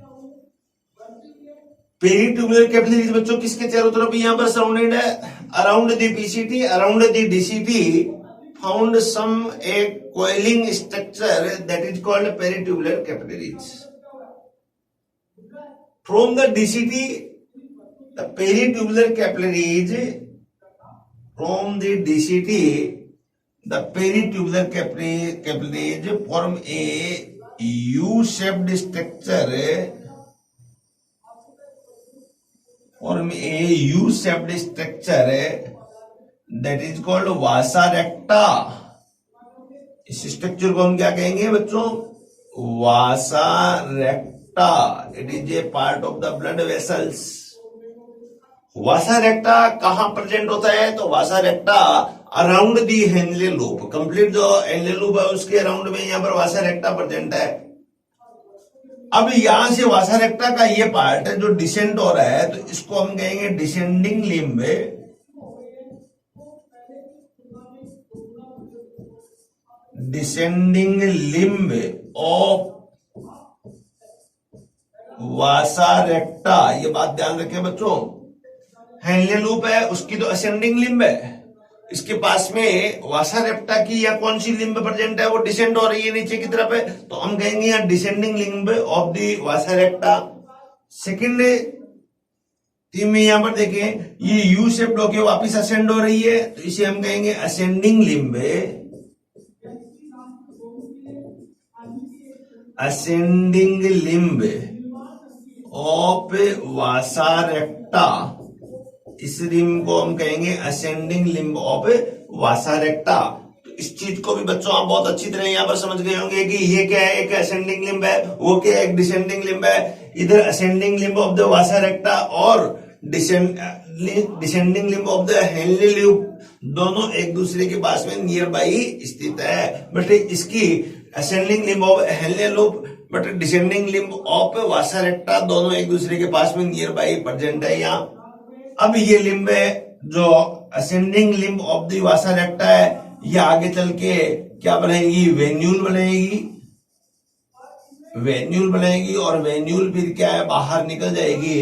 पेरीट्यूबुलर कैपिलरीज बच्चों किसके चारों तरफ यहां पर सराउंडेड है? Around the PCT, around the DCT found some a coiling structure that is called peritubular capillaries। From the DCT, the peritubular capillaries from the DCT, the peritubular capillage form a U-shaped structure. Form a U-shaped structure that is called vasa recta. इस structure को हम क्या कहेंगे बच्चों? Vasa recta. It is a part of the blood vessels. Vasa recta कहां present होता है? तो vasa recta around the Henle loop, complete जो हेनले लूप है उसके अराउंड में यहां पर वासा रेक्टा प्रेजेंट है. अब यहां से वासा रेक्टा का ये पार्ट है जो डिसेंड हो रहा है, तो इसको हम कहेंगे descending limb. Descending limb of वासा रेक्टा. ये बात ध्यान रखें बच्चों, हेनले लूप है उसकी तो असेंडिंग लिम्ब है, इसके पास में वासा रेक्टा की या कौन सी लिम्ब प्रेजेंट है? वो डिसेंड हो रही है नीचे की तरफ है, तो हम कहेंगे यहाँ descending limb of the Vasa रेक्टा. Second theme में यहां पर देखें, ये यू शेप्ड होके वापिस असेंड हो रही है, तो इसे हम कहेंगे ascending limb. Ascending limb of वासा रेक्टा. इस लिम्ब को हम कहेंगे असेंडिंग लिम्ब ऑफ वासा रेक्टा. तो इस चीज को भी बच्चों आप बहुत अच्छी तरह यहां पर समझ गए होंगे कि ये क्या है, एक असेंडिंग लिम्ब है, वो क्या है, एक डिसेंडिंग लिम्ब है. इधर ascending limb of the vasa recta और descending limb of the Henle loop दोनों एक दूसरे के पास में नियर बाई स्थित है. बट इसकी ascending limb of Henle loop but descending limb of वासा रेक्टा दोनों एक दूसरे के पास में नियर बाई प्रेजेंट है यहाँ. अब ये लिम्ब जो ascending limb of the vasa रेक्टा है, ये आगे चल के क्या बनाएगी? वेन्यूल बनाएगी. वेन्यूल बनाएगी और वेन्यूल फिर क्या है, बाहर निकल जाएगी.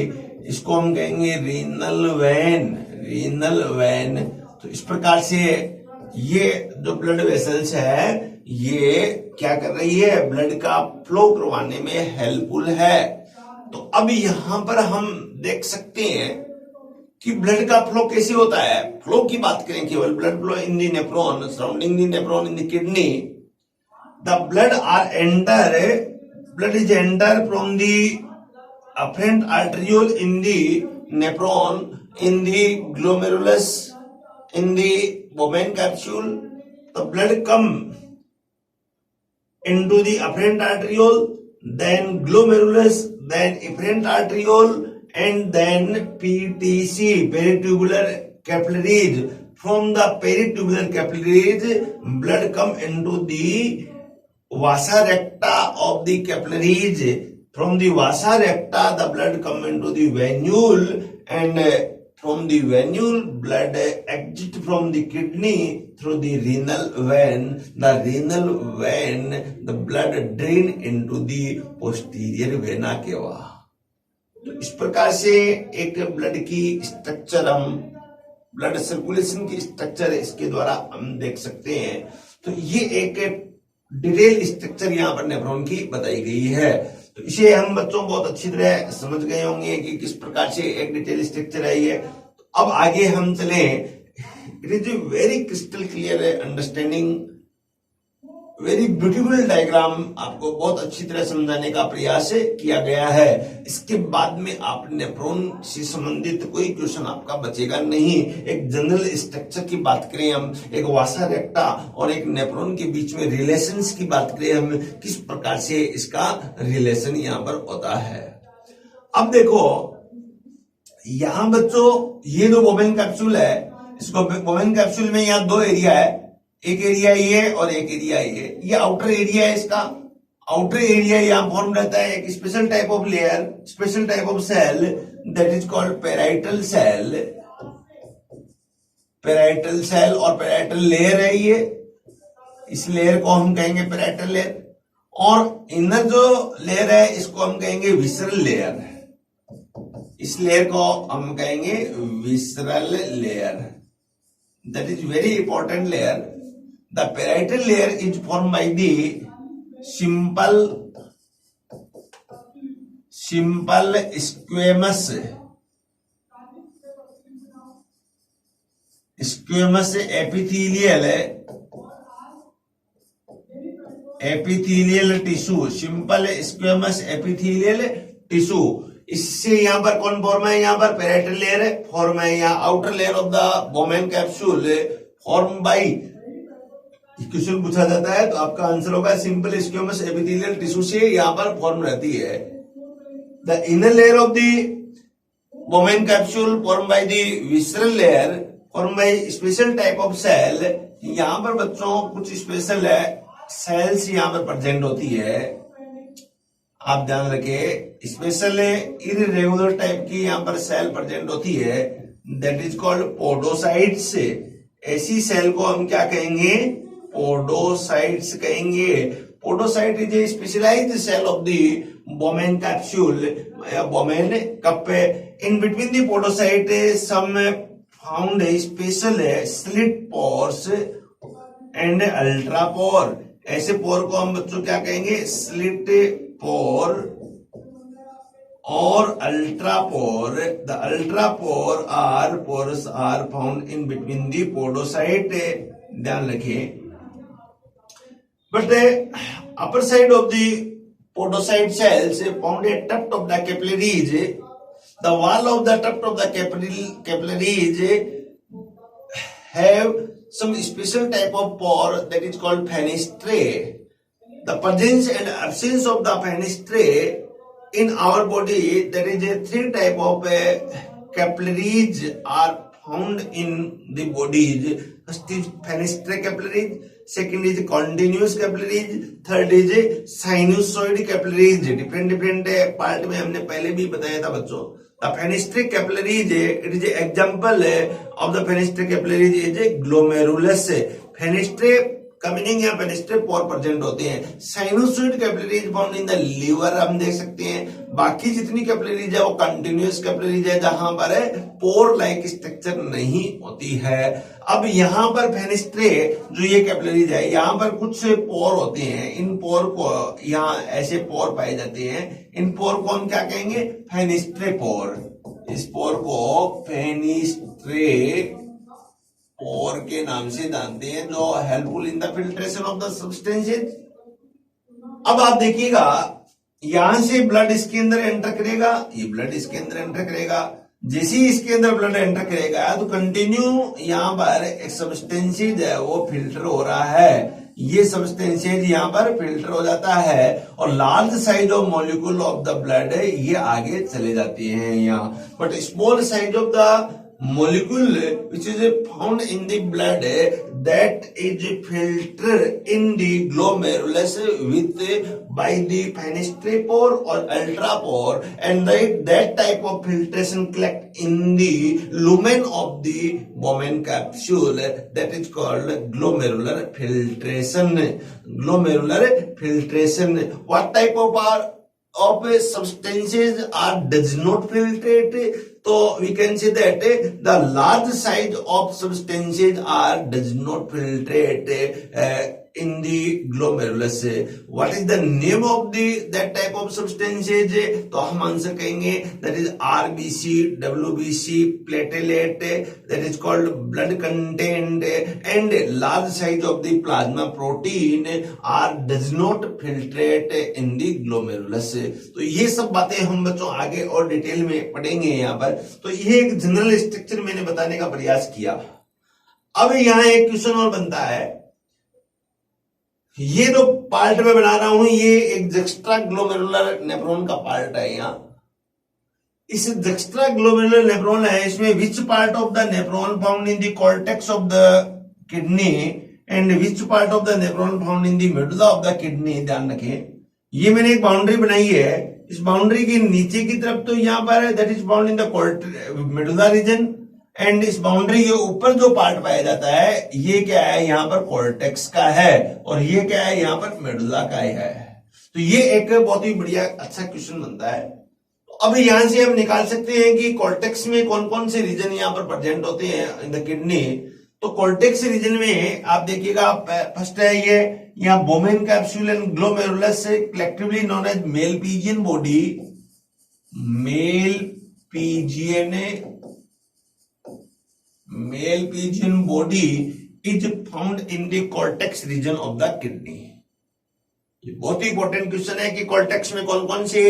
इसको हम कहेंगे रीनल वेन. Renal vein. तो इस प्रकार से ये जो ब्लड वेसल्स है ये क्या कर रही है? ब्लड का फ्लो करवाने में हेल्पफुल है. तो अब यहां पर हम देख सकते हैं कि ब्लड का फ्लो कैसे होता है. फ्लो की बात करें केवल, blood flow in the nephron, surrounding the nephron in the kidney. The blood is enter from the afferent arteriole in the nephron, in the glomerulus, in the Bowman capsule. The blood come into the afferent arteriole, then glomerulus, then efferent arteriole, and then PTC, peritubular capillaries. From the peritubular capillaries, blood come into the vasa recta of the capillaries. From the vasa recta, the blood come into the venule, and from the venule, blood exit from the kidney through the renal vein. The renal vein, the blood drain into the posterior vena cava. तो इस प्रकार से एक blood की structure, हम blood circulation की structure इसके द्वारा हम देख सकते हैं. तो ये एक डिटेल स्ट्रक्चर यहाँ पर नेफ्रॉन की बताई गई है. तो इसे हम बच्चों बहुत अच्छी तरह समझ गए होंगे कि किस प्रकार से एक डिटेल स्ट्रक्चर है ये. अब आगे हम चले. It is a very crystal clear understanding, very beautiful diagram आपको बहुत अच्छी तरह समझाने का प्रयास किया गया है. इसके बाद में आप नेफ्रॉन से संबंधित कोई क्वेश्चन आपका बचेगा नहीं. एक जनरल स्ट्रक्चर की बात करें हम, एक वासा रेक्टा और एक नेफ्रॉन के बीच में रिलेशंस की बात करें हम, किस प्रकार से इसका रिलेशन यहां पर होता है. अब देखो यहां बच्चों, ये जो बोवेन कैप्सूल है, इसको बोवेन कैप्सूल में यहां दो एरिया है, एक एरिया ये और एक एरिया ये आउटर एरिया है. इसका आउटर एरिया यहां फॉर्म रहता है एक special type of layer, special type of cell, that is called parietal cell. Parietal cell और पेराइटल लेयर है ये. इस लेयर को हम कहेंगे पेराइटल लेयर. और इनर जो लेयर है इसको हम कहेंगे विसरल लेयर. इस लेयर को हम कहेंगे visceral layer. That is very important layer. The parietal layer is formed by the simple squamous squamous epithelial tissue, simple squamous epithelial tissue. इससे यहाँ पर कौन फॉर्म है, यहाँ पर पेराइटल लेयर फॉर्म है, यहाँ outer layer of the Bowman capsule form by, question पूछा जाता है तो आपका आंसर होगा सिंपल स्क्वेमस एपिथेलियल टिश्यू से यहाँ पर फॉर्म रहती है। The inner layer of the Bowman capsule form by the visceral layer form by special type of cell. यहाँ पर बच्चों कुछ स्पेशल है सेल्स यहाँ पर प्रेजेंट होती है, आप ध्यान रखें, स्पेशल इरेगुलर टाइप की यहाँ पर सेल प्रेजेंट होती है, दैट इज कॉल्ड पोडोसाइट्स। ऐसी सेल को हम क्या कहेंगे, पोडोसाइट्स कहेंगे। Podocyte is a specialised cell of the Bowman capsule, Bowman cup. In between the podocyte some found special slit pores and ultra pore. ऐसे pore को हम बच्चों क्या कहेंगे, स्लिट पोर और ultra pore. The ultra pore are pores are found in between the podocyte, ध्यान रखिए। But upper side of the podocyte cells found a tuft of the capillaries. The wall of the tuft of the capillaries have some special type of pore that is called fenestrae. The presence and absence of the fenestrae in our body, that is a three type of capillaries are found in the bodies. First is fenestrae capillaries, second is continuous capillaries, third is sinusoid capillaries. different part में हमने पहले भी बताया था बच्चों। The fenestrae capillaries, it is an example of the fenestrae capillaries is a glomerulus. fenestrae का meaning यहाँ fenestrae pore present होते हैं। Sinusoid capillaries found in the liver हम देख सकते हैं। बाकी जितनी कैपिलरीज है वो कंटिन्यूअस कैपिलरीज है जहां पर पोर लाइक स्ट्रक्चर नहीं होती है। अब यहाँ पर फेनेस्ट्रे जो ये कैपिलरीज है, यहाँ पर कुछ पोर होते हैं, इन पोर को यहाँ ऐसे पोर पाए जाते हैं। इन पोर को हम क्या कहेंगे, फेनेस्ट्रे पोर। इस पोर को फेनेस्ट्रे पोर के नाम से जानते हैं, जो helpful in the filtration of the substances. अब आप देखिएगा यहां से ब्लड इसके अंदर एंटर करेगा, ये ब्लड इसके अंदर एंटर करेगा। जैसे ही इसके अंदर ब्लड एंटर करेगा तो कंटिन्यू यहाँ पर एक सब्सटेंसेज है वो फिल्टर हो रहा है। ये सब्सटेंसेज यहाँ पर फिल्टर हो जाता है और large size of molecule of the blood ये आगे चले जाते हैं यहाँ। But small size of the molecule which is found in the blood that is filtered in the glomerulus with by the fenestrae pore or ultra pore, and that type of filtration collect in the lumen of the Bowman capsule, that is called glomerular filtration. Glomerular filtration. What type of substances are does not filtrate? So we can say that the large size of substances are does not filtrate in the glomerulus. What is the name of that type of substances? तो हम answer कहेंगे that is RBC, WBC, platelet, that is called blood content, and large size of the plasma protein are does not filtrate in the glomerulus. तो ये सब बातें हम बच्चों आगे और डिटेल में पढ़ेंगे यहाँ पर। तो ये एक जनरल स्ट्रक्चर मैंने बताने का प्रयास किया। अब यहाँ एक क्वेश्चन और बनता है, ये जो पार्ट में बना रहा हूं ये एक जक्स्ट्रा ग्लोमेरुलर नेफ्रॉन का पार्ट है। यहाँ इस जक्स्ट्रा ग्लोमेरुलर नेफ्रॉन है, इसमें which part of the nephron found in the cortex of the kidney and which part of the nephron found in the medulla of the kidney. ध्यान रखें, ये मैंने एक बाउंड्री बनाई है, इस बाउंड्री के नीचे की तरफ तो यहाँ पर that is found in the medulla reason, and इस बाउंड्री के ऊपर जो पार्ट पाया जाता है ये क्या है, यहाँ पर कॉर्टेक्स का है, और ये क्या है, यहाँ पर मेडुला का है। तो ये एक बहुत ही बढ़िया अच्छा क्वेश्चन बनता है। तो अब यहां से हम निकाल सकते हैं कि कॉर्टेक्स में कौन कौन से रीजन यहाँ पर प्रेजेंट होते हैं इन द किडनी। तो कॉर्टेक्स रीजन में आप देखिएगा, फर्स्ट है ये यहाँ Bowman capsule and glomerulus, collectively known as male pigeon body, male pigeon male pigeon body is found in the cortex region of the kidney. ये बहुत ही इंपॉर्टेंट क्वेश्चन है कि कॉर्टेक्स में कौन कौन से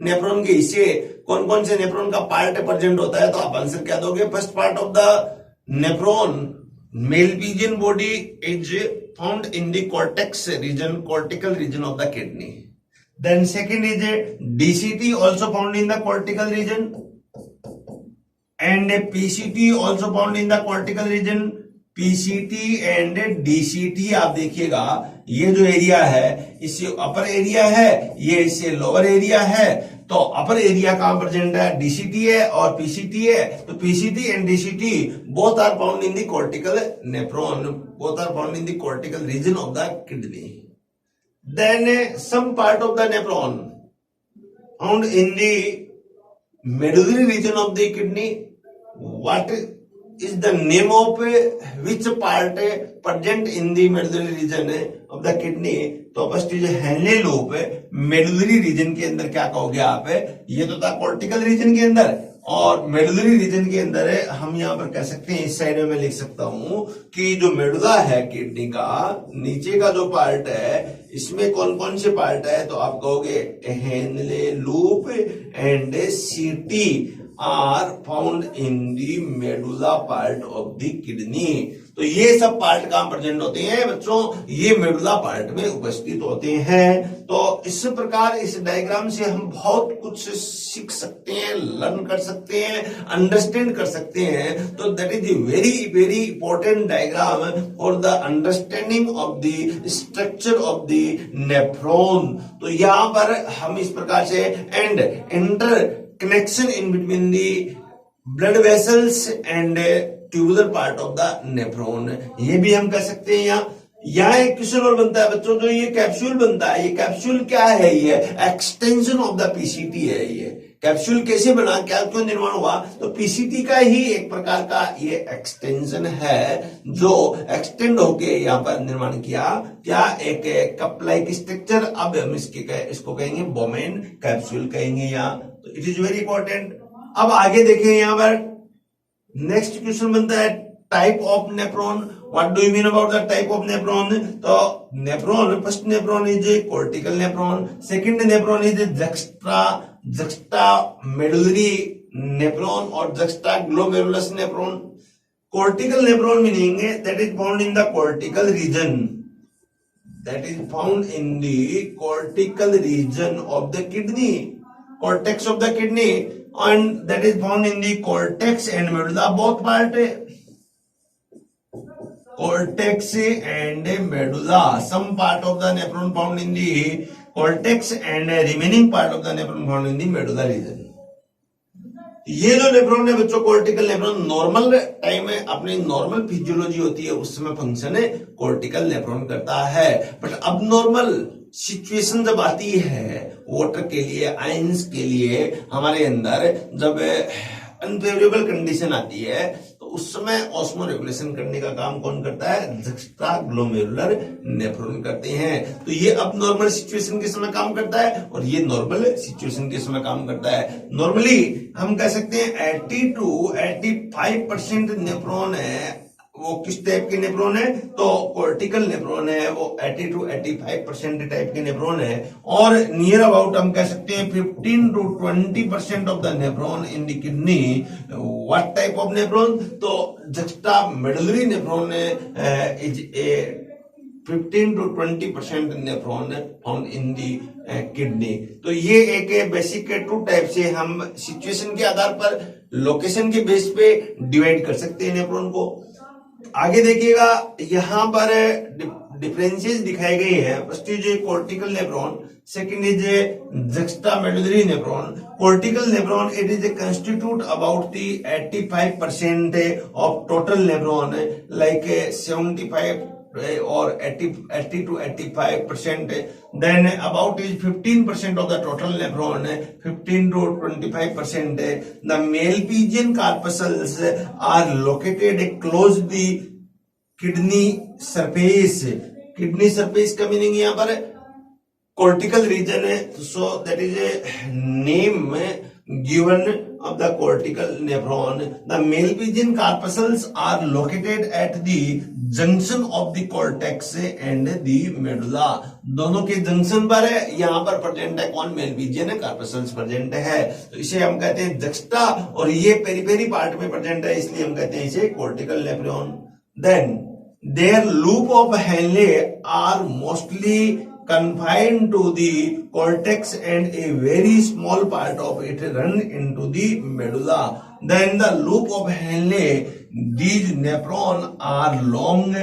नेफ्रॉन के हिस्से, कौन कौन से नेफ्रॉन का पार्ट प्रेजेंट होता है, तो आप आंसर क्या दोगे? First part of the nephron Malpighian body is found in the cortex region, cortical region of the kidney. Then second is DCT also found in the cortical region and PCT also found in the cortical region. PCT and DCT आप देखिएगा, ये जो area है इससे upper area है, ये इससे lower area है. तो अपर एरिया कहां प्रेजेंट है? डीसीटी है और पीसीटी है. तो PCT and DCT both are found in the cortical nephron, both are found in the cortical region of the kidney. Then some part of the nephron found in the medullary region of the kidney. What is the name of which part present in the medullary region of the kidney? तो first जो Henle loop medullary reason के अंदर क्या कहोगे आप? ये तो था कॉर्टिकल रीजन के अंदर, और मेडुलरी रीजन के अंदर हम यहां पर कह सकते हैं, इस साइड में मैं लिख सकता हूं कि जो मेडुला है किडनी का नीचे का जो पार्ट है, इसमें कौन कौन से पार्ट है? तो आप कहोगे Henle loop and CT are found in the medulla part of the kidney. तो ये सब पार्ट कहां प्रेजेंट होते हैं बच्चों? ये मेडुला पार्ट में उपस्थित होते हैं. तो इस प्रकार इस डायग्राम से हम बहुत कुछ सीख सकते हैं, लर्न कर सकते हैं, अंडरस्टैंड कर सकते हैं. तो that is very very important diagram for the understanding of the structure of the nephron. तो यहां पर हम इस प्रकार से and inter connection in between the blood vessels and tubular part of the nephron, ये भी हम कह सकते हैं. यहाँ एक क्वेश्चन और बनता है बच्चों, जो ये कैप्सूल बनता है, ये कैप्सूल क्या है? ये एक्सटेंशन ऑफ द पीसीटी है. ये कैप्सूल कैसे बना, क्या क्यों निर्माण हुआ? तो पीसीटी का ही एक प्रकार का ये एक्सटेंशन है जो एक्सटेंड होके यहाँ पर निर्माण किया. क्या? एक कप लाइक स्ट्रक्चर. अब हम इसको कहेंगे बोमेन कैप्सूल कहेंगे यहाँ. तो इट इज वेरी इंपॉर्टेंट. अब आगे देखें, यहाँ पर नेक्स्ट क्वेश्चन बनता है type of nephron. What do you mean about the type of nephron? तो nephron, first nephron is cortical nephron, second nephron is juxta medullary nephron और juxta glomerulus nephron. Cortical nephron meaning that is found in the cortical region, that is found in the cortical region of the kidney, cortex of the kidney, and that is found in the cortex and medulla, both part. Cortex and medulla, some part of the nephron found in the cortex and remaining part of the nephron found in the medulla region. ये जो nephron है बच्चों, cortical nephron, normal time में अपनी normal physiology होती है उस समय फंक्शन है कॉर्टिकल नेफ्रॉन करता है. बट अब नॉर्मल सिचुएशन जब आती है वाटर के लिए, आयंस के लिए, हमारे अंदर जब अनफेवरेबल कंडीशन आती है, तो उस समय ऑस्मो रेगुलेशन करने का काम कौन करता है? जक्स्टा ग्लोमेरुलर नेफ्रॉन करते हैं. तो ये अब नॉर्मल सिचुएशन के समय काम करता है और ये नॉर्मल सिचुएशन के समय काम करता है. नॉर्मली हम कह सकते हैं 80 to 85% नेफ्रॉन है वो किस टाइप के नेफ्रॉन है? तो कॉर्टिकल नेफ्रॉन है. वो 80 to 85% टाइप के नेफ्रॉन है. और नियर अबाउट हम कह सकते हैं 15 to 20% of the nephron in the kidney. What type of nephron? तो juxta medullary nephron is a 15 to 20% nephron found in the kidney. तो ये एक बेसिक टू टाइप से हम सिचुएशन के आधार पर, लोकेशन के बेस पे डिवाइड कर सकते हैं नेफ्रॉन को. आगे देखिएगा, यहां पर डिफरेंसेस दिखाए गए हैं. First is cortical nephron, second is juxta medullary nephron. Cortical nephron it is constitute about the 85% of total nephron, like 75 or 80 to 85%. Then about is 15% of the total nephron, 15 to 25%. The male pigeon corpuscles are located close the kidney surface. Kidney surface का meaning यहाँ पर cortical region है. So that is a name given of the cortical nephron, the Malpighian corpuscles are located at the junction of the cortex and the medulla. दोनों के junction पर है, यहाँ पर प्रेजेंट है कौन? मेलपिजियन कार्पसल्स प्रेजेंट है, तो इसे हम कहते हैं जक्स्टा, और ये पेरीफेरी पार्ट में प्रेजेंट है, इसलिए हम कहते हैं इसे cortical nephron. Then their loop of Henle are mostly confined to the cortex and a very small part of it run into the medulla. Then the loop of Henle, these nephrons are long,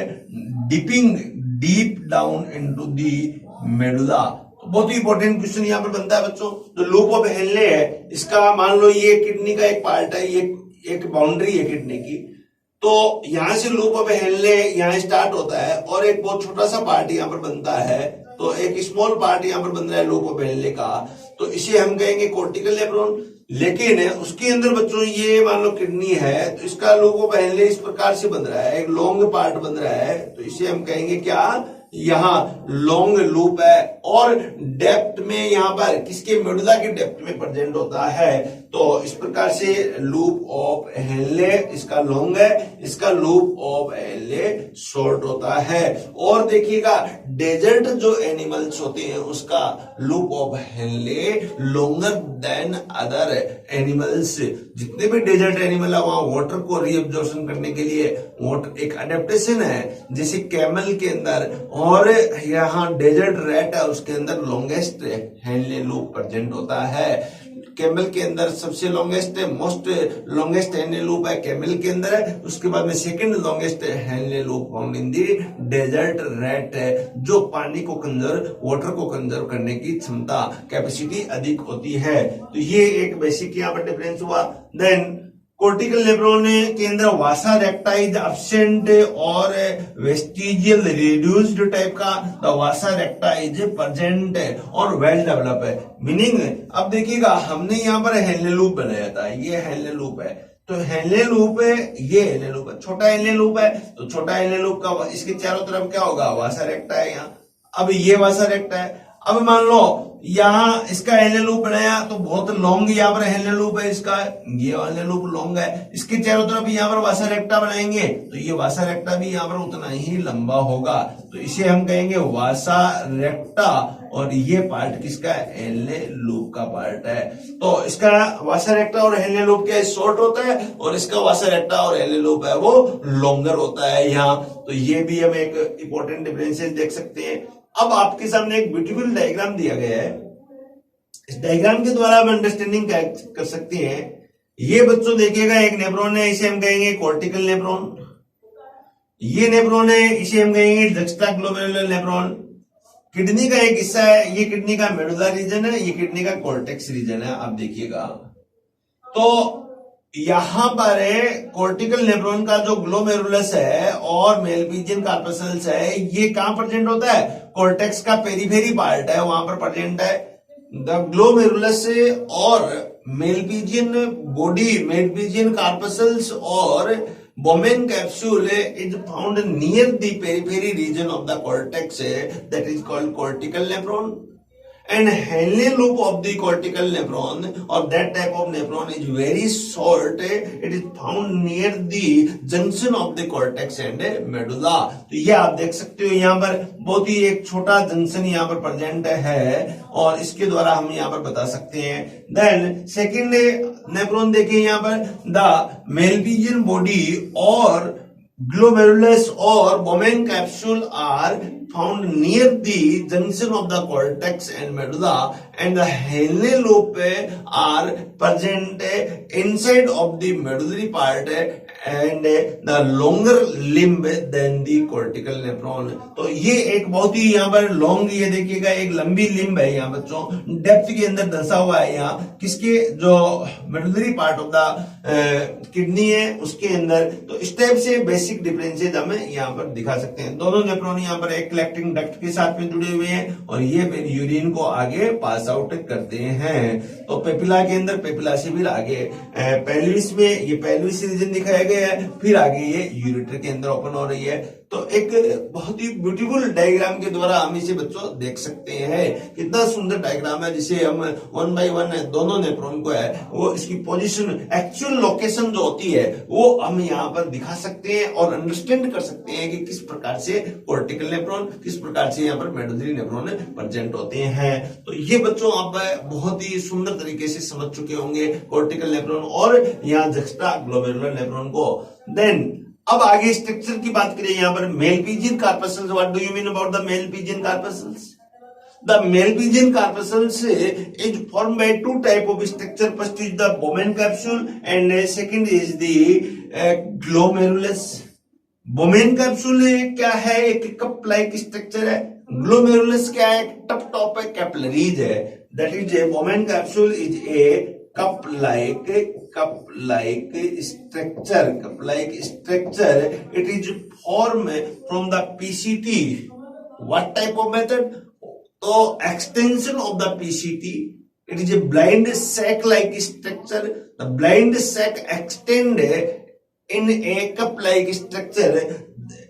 dipping deep down into the medulla. बहुत ही important question यहाँ पर बनता है बच्चों. जो loop of Henley है, इसका मान लो ये किडनी का एक पार्ट है, ये एक बाउंड्री है किडनी की, तो यहां से लूप ऑफ हेनले यहाँ स्टार्ट होता है और एक बहुत छोटा सा पार्ट यहाँ पर बनता है, तो एक स्मॉल पार्ट यहाँ पर बन रहा है लूप ऑफ हेनले का, तो इसे हम कहेंगे कॉर्टिकल नेफ्रॉन. लेकिन उसके अंदर बच्चों ये मान लो किडनी है, तो इसका लूप ऑफ हेनले इस प्रकार से बन रहा है, एक लॉन्ग पार्ट बन रहा है, तो इसे हम कहेंगे क्या? यहाँ लॉन्ग लूप है, और डेप्थ में यहाँ पर किसके? मेडुला के डेप्थ में प्रेजेंट होता है. तो इस प्रकार से लूप ऑफ हेनले इसका लॉन्ग है, इसका लूप ऑफ हेनले शॉर्ट होता है. और देखिएगा डेजर्ट जो एनिमल्स होते हैं उसका loop of Henley longer than other animals. जितने भी डेजर्ट एनिमल है वहां वाटर को रीअब्जॉर्प्शन करने के लिए वाटर एक अडेप्टेशन है, जैसे कैमल के अंदर, और यहाँ डेजर्ट रैट है उसके अंदर लॉन्गेस्ट हेनले लूप प्रेजेंट होता है. कैमल के अंदर सबसे longest most longest Henle loop है कैमल के अंदर है, उसके बाद में second longest Henle loop found in the desert rat है, जो पानी को वाटर को कंजर्व करने की क्षमता कैपेसिटी अधिक होती है. तो ये एक बेसिक यहाँ पर डिफरेंस हुआ. देन कॉर्टिकल नेफ्रॉन के अंदर वासा रेक्टा इज एब्सेंट और वेस्टिजियल रिड्यूस्ड टाइप का, द वासा रेक्टा इज प्रेजेंट और वेल डेवलप है. मीनिंग अब देखिएगा हमने यहाँ पर हेनले लूप बनाया था, ये हेनले लूप है, तो हेनले लूप है, ये हेनले लूप है, छोटा हेनले लूप है, तो छोटा हेनले लूप का इसके चारों तरफ क्या होगा? वासा रेक्टा है यहाँ. अब ये वासा रेक्टा है, अब मान लो यहाँ इसका हेनले लूप बनाया तो बहुत लॉन्ग यहाँ पर हेनले लूप है, इसका ये हेनले लूप लॉन्ग है, इसके चारों तरफ यहाँ पर वासा रेक्टा बनाएंगे तो ये वासा रेक्टा भी यहाँ पर उतना ही लंबा होगा, तो इसे हम कहेंगे वासा रेक्टा, और ये पार्ट किसका? हेनले लूप का पार्ट है. तो इसका वासा रेक्टा और हेनले लूप क्या शॉर्ट होता है, और इसका वासा रेक्टा और हेनले लूप है वो लॉन्गर होता है यहाँ. तो ये भी हम एक इंपॉर्टेंट डिफरेंसेस देख सकते हैं. अब आपके सामने एक ब्यूटीफुल डायग्राम दिया गया है, इस डायग्राम के द्वारा आप अंडरस्टैंडिंग कर सकते हैं. ये बच्चों देखिएगा एक नेफ्रॉन है, इसे हम कहेंगे कॉर्टिकल नेफ्रॉन. ये नेफ्रॉन है, इसे हम कहेंगे जक्स्टाग्लोमेरुलर नेफ्रॉन. किडनी का एक हिस्सा है, ये किडनी का मेडुला रीजन है, ये किडनी का कॉर्टेक्स रीजन है. आप देखिएगा तो यहां पर कॉर्टिकल नेफ्रॉन का जो ग्लोमेरुलस है और मेलपिजियन कार्पसल्स है, ये कहां प्रेजेंट होता है? कॉर्टेक्स का पेरीफेरी पार्ट है वहां पर प्रेजेंट है. द ग्लोमेरुलस और मेलपिजियन बॉडी, मेलपिजियन कार्पसल्स और Bowman capsule is found near the periphery region of the cortex, that is called cortical nephron. And Henle loop of the cortical nephron or that type of nephron is very short. It is found near the junction of the cortex and medulla. तो ये आप देख सकते हो यहाँ पर बहुत ही एक छोटा जंक्शन यहाँ पर प्रेजेंट है, और इसके द्वारा हम यहाँ पर बता सकते हैं. देन सेकेंड नेफ्रॉन देखिए यहाँ पर, द मेलपिजियन बॉडी और glomerulus or Bowman capsule are found near the junction of the cortex and medulla, and the Henle loop are present inside of the medullary part and the longer limb than the cortical nephron. तो ये एक बहुत ही यहाँ पर long, ये देखिएगा एक लंबी लिम्ब है यहाँ बच्चों, डेप्थ के अंदर धंसा हुआ है यहाँ किसके? जो medullary part of the kidney है उसके अंदर. तो इस टाइप से बेसिक डिफरेंसेस हमें यहाँ पर दिखा सकते हैं. दोनों नेफ्रॉन यहाँ पर एक कलेक्टिंग डक्ट के साथ में जुड़े हुए हैं, और ये फिर यूरिन को आगे पास आउट करते हैं. तो पेपिला के अंदर, पेपिला से फिर आगे पेल्विस में, ये पेल्विस रीजन दिखाया गया है, फिर आगे ये यूरेटर के अंदर ओपन हो रही है. तो एक बहुत ही ब्यूटीफुल डायग्राम के द्वारा हम इसे बच्चों देख सकते हैं। कितना सुंदर डायग्राम है, जिसे हम 1 by 1 दोनों नेफ्रॉन को है वो इसकी पोजीशन, एक्चुअल लोकेशन जो होती है वो हम यहाँ पर दिखा सकते हैं और अंडरस्टैंड कर सकते हैं कि किस प्रकार से कॉर्टिकल नेफ्रॉन, किस प्रकार से यहाँ पर मेडुलरी नेफ्रॉन प्रेजेंट होते हैं। तो ये बच्चों आप बहुत ही सुंदर तरीके से समझ चुके होंगे कॉर्टिकल नेफ्रॉन और यहाँ जक्स्टा ग्लोमेरुलर नेफ्रॉन को। देन अब आगे स्ट्रक्चर की बात करें, यहाँ पर male pigeon corpuscles. What do you mean about the male pigeon corpuscles? The male pigeon corpuscles is formed by two type of structure. First is the Bowman capsule and second is the glomerulus. Bowman capsule क्या है? एक cup like structure है। Glomerulus क्या है? टप top है, capillaries है। That is a Bowman capsule is a cup like structure. Cup like structure. It is formed from the PCT. What type of method? तो extension of the PCT, it is a blind sac-like structure. The blind sac extend in a cup-like structure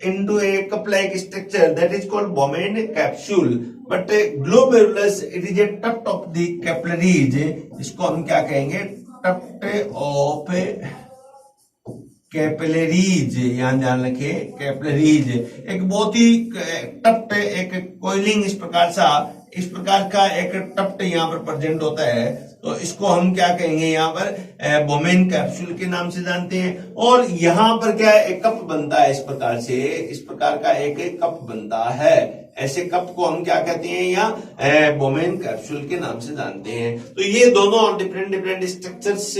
into a cup-like structure that is called Bowman capsule. But glomerulus, it is a tuft of the capillaries. इसको हम क्या कहेंगे? tuft of capillaries, यहां ध्यान रखिए, capillaries एक बहुत ही tuft, एक कोइलिंग इस प्रकार का एक टफ्ट यहाँ पर प्रेजेंट होता है। तो इसको हम क्या कहेंगे? यहाँ पर बोमेन कैप्सूल के नाम से जानते हैं। और यहाँ पर क्या है? एक कप बनता है, इस प्रकार का एक कप बनता है। ऐसे कप को हम क्या कहते हैं? यहाँ बोमेन कैप्सूल के नाम से जानते हैं। तो ये दोनों डिफरेंट स्ट्रक्चर्स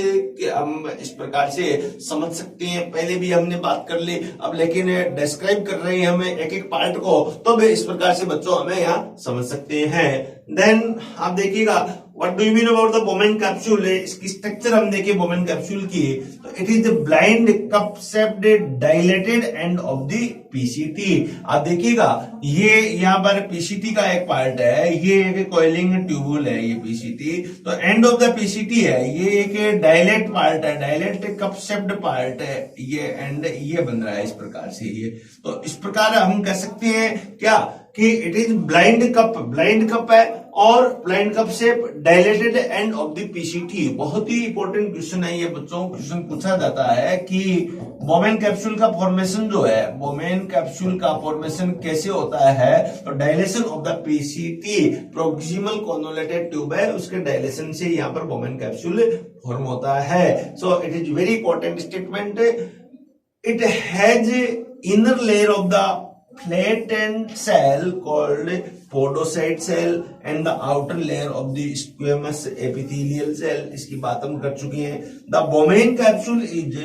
हम इस प्रकार से समझ सकते हैं। पहले भी हमने बात कर ली, अब लेकिन डिस्क्राइब कर रहे हैं हमें एक एक पार्ट को, तो इस प्रकार से बच्चों हमें यहाँ समझ सकते हैं। देन आप देखिएगा, what do you mean about the Bowman capsule? इसकी स्ट्रक्चर हम देखिए बोमेन कैप्सूल की, तो it is the blind cup shaped dilated end of the PCT. आप देखिएगा, ये यहाँ पर पीसीटी का एक पार्ट है, ये एक कॉइलिंग ट्यूबुल है, ये पीसीटी। तो एंड ऑफ द पीसीटी है, ये एक डायलेट पार्ट है, डायलेट कप शेप्ड पार्ट है, ये एंड ये बन रहा है इस प्रकार से। ये तो इस प्रकार हम कह सकते हैं क्या कि इट इज ब्लाइंड कप है और blind cup shape dilated end of the PCT. बहुत ही इंपॉर्टेंट क्वेश्चन है ये बच्चों, क्वेश्चन पूछा जाता है कि बोमेन कैप्सूल का फॉर्मेशन जो है, बोमेन कैप्सूल का फॉर्मेशन कैसे होता है? तो dilation of the PCT, proximal convoluted tube है, उसके डायलेशन से यहाँ पर बोमेन कैप्सूल फॉर्म होता है। So it is very important statement. It has inner layer of the flattened cell called podocyte cell and the outer layer of the squamous epithelial cell. इसकी बात हम कर चुके हैं। The Bowman capsule is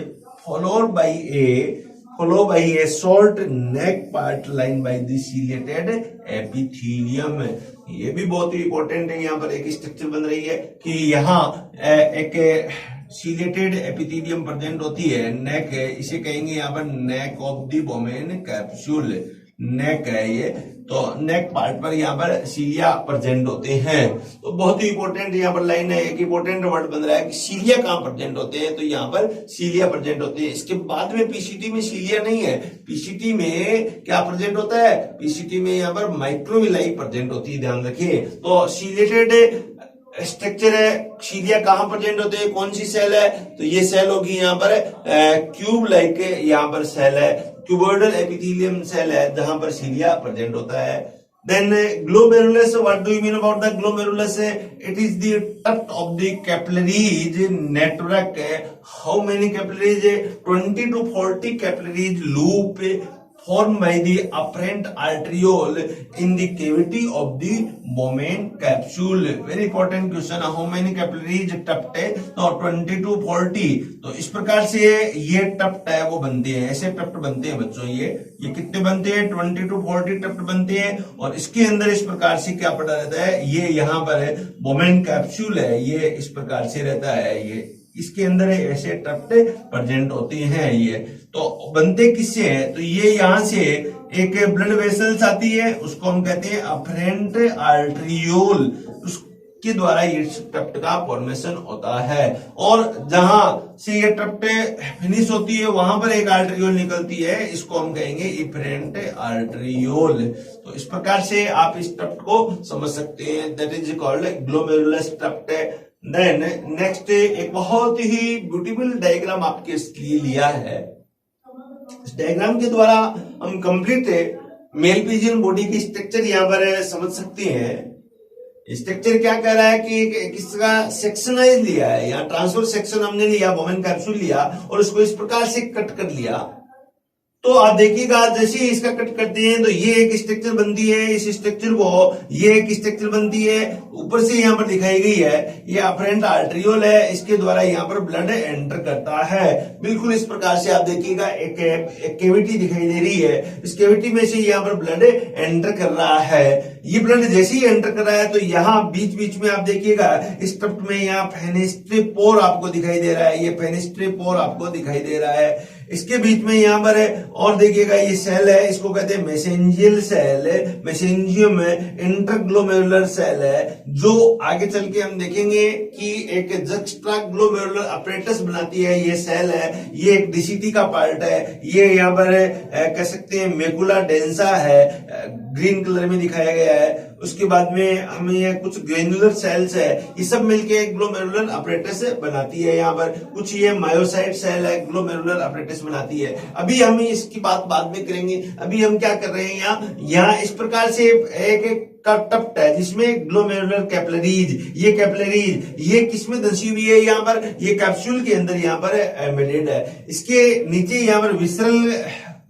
followed by a short neck part lined by the ciliated epithelium. ये भी बहुत ही important है। यहाँ पर एक स्ट्रक्चर बन रही है कि यहाँ एक सीलेटेड एपिथेलियम प्रेजेंट होती है, नेक है, इसे कहेंगे यहाँ पर neck of the Bowman capsule. Neck है ये, तो नेक पार्ट पर यहाँ पर सीलिया प्रेजेंट होते हैं। तो बहुत ही इंपॉर्टेंट यहाँ पर लाइन है, एक इंपॉर्टेंट वर्ड बन रहा है कि सीलिया कहाँ प्रेजेंट होते हैं? तो यहाँ पर सीलिया प्रेजेंट होते हैं। इसके बाद में पीसीटी में सीलिया नहीं है, पीसीटी में क्या प्रेजेंट होता है? पीसीटी में यहाँ पर माइक्रोविलाई प्रेजेंट होती है, ध्यान रखिए। तो सीलेटेड स्ट्रक्चर है, सीलिया कहां प्रेजेंट होते हैं? कौन सी सेल है? तो ये सेल होगी यहाँ पर क्यूब लाइक, यहाँ पर सेल है, क्यूबोइडल एपिथेलियम सेल है, जहां पर सीलिया प्रेजेंट होता है। Then glomerulus, what do you mean about the glomerulus? It is the tuft of the capillaries network. How many capillaries? 20 to 40 capillaries loop formed by the afferent arteriole in the cavity of the Bowman capsule. Very important question. How many capillaries tuft है? तो 20 to 40। तो इस प्रकार से ये tuft है वो बनते हैं, ऐसे टफ्ट बनते हैं बच्चों। ये कितने बनते हैं? 20 to 40 टफ्ट बनते हैं। और इसके अंदर इस प्रकार से क्या पड़ा रहता है? ये यहाँ पर है बोमेन कैप्सूल है, ये इस प्रकार से रहता है, ये इसके अंदर ऐसे टफ्ट प्रेजेंट होते हैं। ये तो बनते किससे हैं? तो ये यहाँ से एक ब्लड वेसल्स आती है, उसको हम कहते हैं अफरेंट आर्टरियोल। इसके द्वारा ये ट्रप्ट का फॉर्मेशन होता है। और जहां से ये ट्रप्ट फिनिश होती है वहां पर एक आर्टरियोल निकलती है, इसको हम कहेंगे इफरेंट आर्टरियोल। तो इस प्रकार से आप इस ट्रप्ट को समझ सकते हैं, that is called glomerulus tuft. Then next एक बहुत ही ब्यूटीफुल डायग्राम आपके लिए लिया है। इस डायग्राम के द्वारा हम कंप्लीट मेल पिजियन बॉडी की स्ट्रक्चर यहाँ पर समझ सकते हैं। स्ट्रक्चर क्या कह रहा है कि किसका सेक्शनाइज लिया है, यहाँ ट्रांसफर सेक्शन हमने लिया, बोमेन कैप्सूल लिया और उसको इस प्रकार से कट कर लिया। तो आप देखिएगा जैसे ही इसका कट करते हैं तो ये एक स्ट्रक्चर बनती है, इस स्ट्रक्चर को ये एक स्ट्रक्चर बनती है, ऊपर से यहाँ पर दिखाई गई है ये अफरेंट आर्टरियोल है, इसके द्वारा यहाँ पर ब्लड एंटर करता है। बिल्कुल इस प्रकार से आप देखिएगा एक कैविटी दिखाई दे रही है, इस कैविटी में से यहाँ पर ब्लड एंटर कर रहा है। ये ब्लड जैसे ही एंटर कर रहा है तो यहाँ बीच बीच में आप देखिएगा इस ट्रप्ट में यहाँ फेनेस्ट्रेपोर आपको दिखाई दे रहा है, ये फेनेस्ट्रेपोर आपको दिखाई दे रहा है। इसके बीच में यहाँ पर और देखिएगा ये सेल है, इसको कहते हैं मेसेंजियल सेल, मेसेंजियम इंटरग्लोमेरुलर सेल है, जो आगे चल के हम देखेंगे कि एक जक्स्ट्रा ग्लोमेरुलर अपरेटस बनाती है ये सेल है। ये एक डीसीटी का पार्ट है, ये यहाँ पर कह सकते हैं मेकुला डेंसा है, ग्रीन कलर में दिखाया गया है। उसके बाद में हमें ये कुछ ग्रेनुलर सेल्स है, ये सब मिलके ग्लोमेरुलर अपरेटस बनाती है। यहाँ पर कुछ ये मायोसाइट सेल है, ग्लोमेरुलर अपरेटस बनाती है। अभी हम इसकी बात बाद में करेंगे। अभी हम क्या कर रहे हैं, यहाँ इस प्रकार से एक ट्रप्ट है जिसमें ग्लोमेरुलर कैपिलरीज, ये कैपिलरीज ये किसमें धंसी हुई है, यहाँ पर ये कैप्सूल के अंदर यहाँ पर एम्बेडेड है। इसके नीचे यहाँ पर विसरल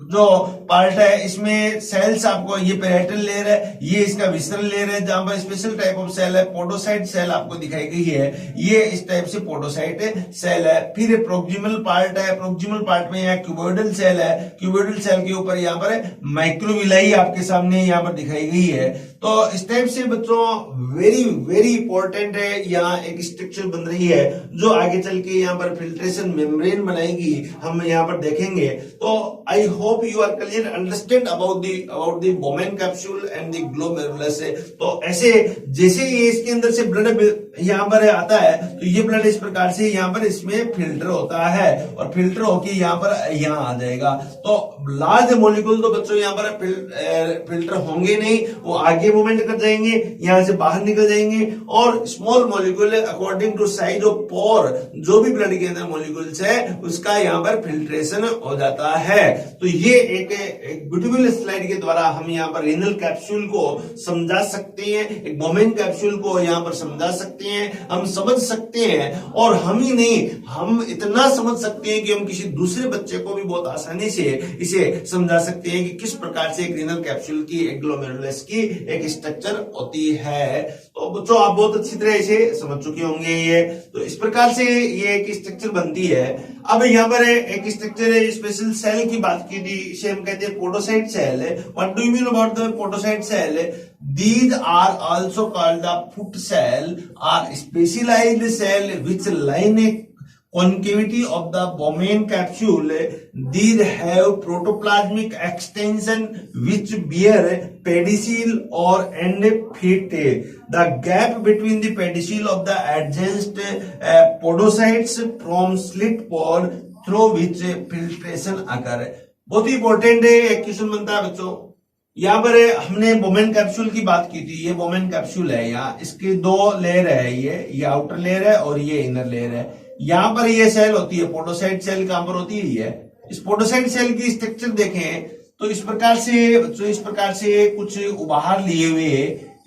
जो पार्ट है, इसमें सेल्स आपको ये पैराइटल लेयर है, ये इसका विसरल लेयर है, जहां पर स्पेशल टाइप ऑफ सेल है पोडोसाइट सेल आपको दिखाई गई है, ये इस टाइप से पोडोसाइट सेल है। फिर प्रोक्सिमल पार्ट है, प्रोक्सिमल पार्ट में यहाँ क्यूबोइडल सेल है, क्यूबोइडल सेल के ऊपर यहाँ पर माइक्रोविलाई आपके सामने यहाँ पर दिखाई गई है। तो इस टाइप से बच्चों वेरी वेरी इंपॉर्टेंट है, यहाँ एक स्ट्रक्चर बन रही है जो आगे चल के यहाँ पर फिल्ट्रेशन मेम्ब्रेन बनाएगी, हम यहाँ पर देखेंगे। तो I hope you are clear understand about the Bowman capsule and the glomerulus. तो ऐसे जैसे ये इसके अंदर से ब्लड यहाँ पर आता है तो ये ब्लड इस प्रकार से यहाँ पर इसमें फिल्टर होता है और फिल्टर होके यहाँ पर यहाँ आ जाएगा। तो लार्ज मॉलिक्यूल तो बच्चों यहाँ पर फिल्टर होंगे नहीं, वो आगे मूवमेंट कर जाएंगे, यहाँ से बाहर निकल जाएंगे। और small molecule according to size of pore, जो भी ब्लड के अंदर मॉलिक्यूल्स है उसका यहाँ पर फिल्ट्रेशन हो जाता है। तो ये एक ब्यूटीफुल स्लाइड के द्वारा हम यहाँ पर रीनल कैप्सूल को समझा सकते हैं, एक बोमेन कैप्सूल को यहाँ पर समझा सकते हैं, हम समझ सकते हैं। और हम ही नहीं, हम इतना समझ सकते हैं कि हम किसी दूसरे बच्चे को भी बहुत आसानी से इसे समझा सकते हैं कि किस प्रकार से एक रीनल कैप्सूल की, एक ग्लोमेरुलस की एक स्ट्रक्चर होती है। तो बच्चों आप बहुत अच्छी तरह से समझ चुके होंगे ये। तो इस प्रकार से ये एक स्ट्रक्चर बनती है। अब यहाँ पर एक स्ट्रक्चर है, स्पेशल सेल की बात की थी, इसे हम कहते हैं podocyte cell. What do you mean about the podocyte cell? These are also called the foot cell, are specialized cell which line a concavity of the Bowman capsule. These have protoplasmic extension which bear pedicel or end feet. The gap between the pedicel of the adjacent podocytes from slit pore through which filtration occur. बहुत ही important है, एक question बनता है बच्चों। यहाँ पर हमने Bowman capsule की बात की थी, ये बोमेन कैप्सूल है, यहाँ इसके दो लेयर है, ये आउटर लेयर है और ये इनर लेयर है। यहाँ पर ये सेल होती है पोडोसाइट सेल, कहां पर होती है? इस पोडोसाइट सेल की स्ट्रक्चर देखें तो इस प्रकार से बच्चों, इस प्रकार से कुछ उभार लिए हुए,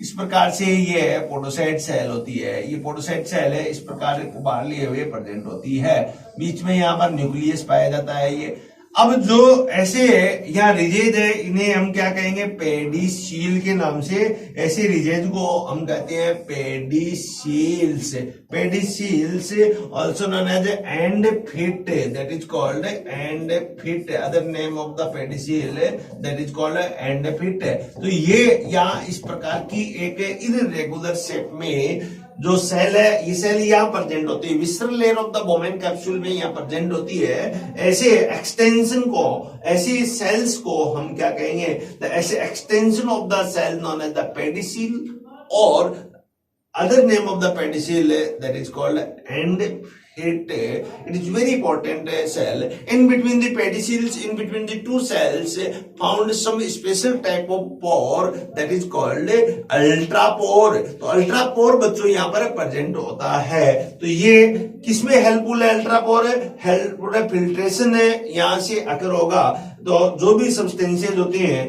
इस प्रकार से ये पोडोसाइट सेल होती है, ये पोडोसाइट सेल है, इस प्रकार उभार लिए हुए प्रेजेंट होती है। बीच में यहाँ पर न्यूक्लियस पाया जाता है ये। अब जो ऐसे यहाँ रिजेज है इन्हें हम क्या कहेंगे? पेडिसील के नाम से। ऐसे रिजेज को हम कहते हैं pedicels. Pedicels also known as end feet, that is called end feet. Other name of the pedicel that is called end feet. तो ये यहाँ इस प्रकार की एक इररेगुलर शेप में जो सेल है, ये सेल यहाँ प्रेजेंट होती है, visceral layer of the Bowman capsule में यहाँ प्रेजेंट होती है। ऐसे एक्सटेंशन को, ऐसी सेल्स को हम क्या कहेंगे? ऐसे extension of the cell known as the pedicel, और other name of the pedicel that is called end it is very important cell. In between the pedicels, in between the two cells, found some special type of pore that is called अल्ट्रापोर. तो अल्ट्रापोर बच्चों यहाँ पर present होता है. तो ये किसमें helpful है? अल्ट्रापोर हेल्पफुल है, फिल्ट्रेशन है यहाँ से अकर होगा. तो जो भी सब्सटेंसेस होते हैं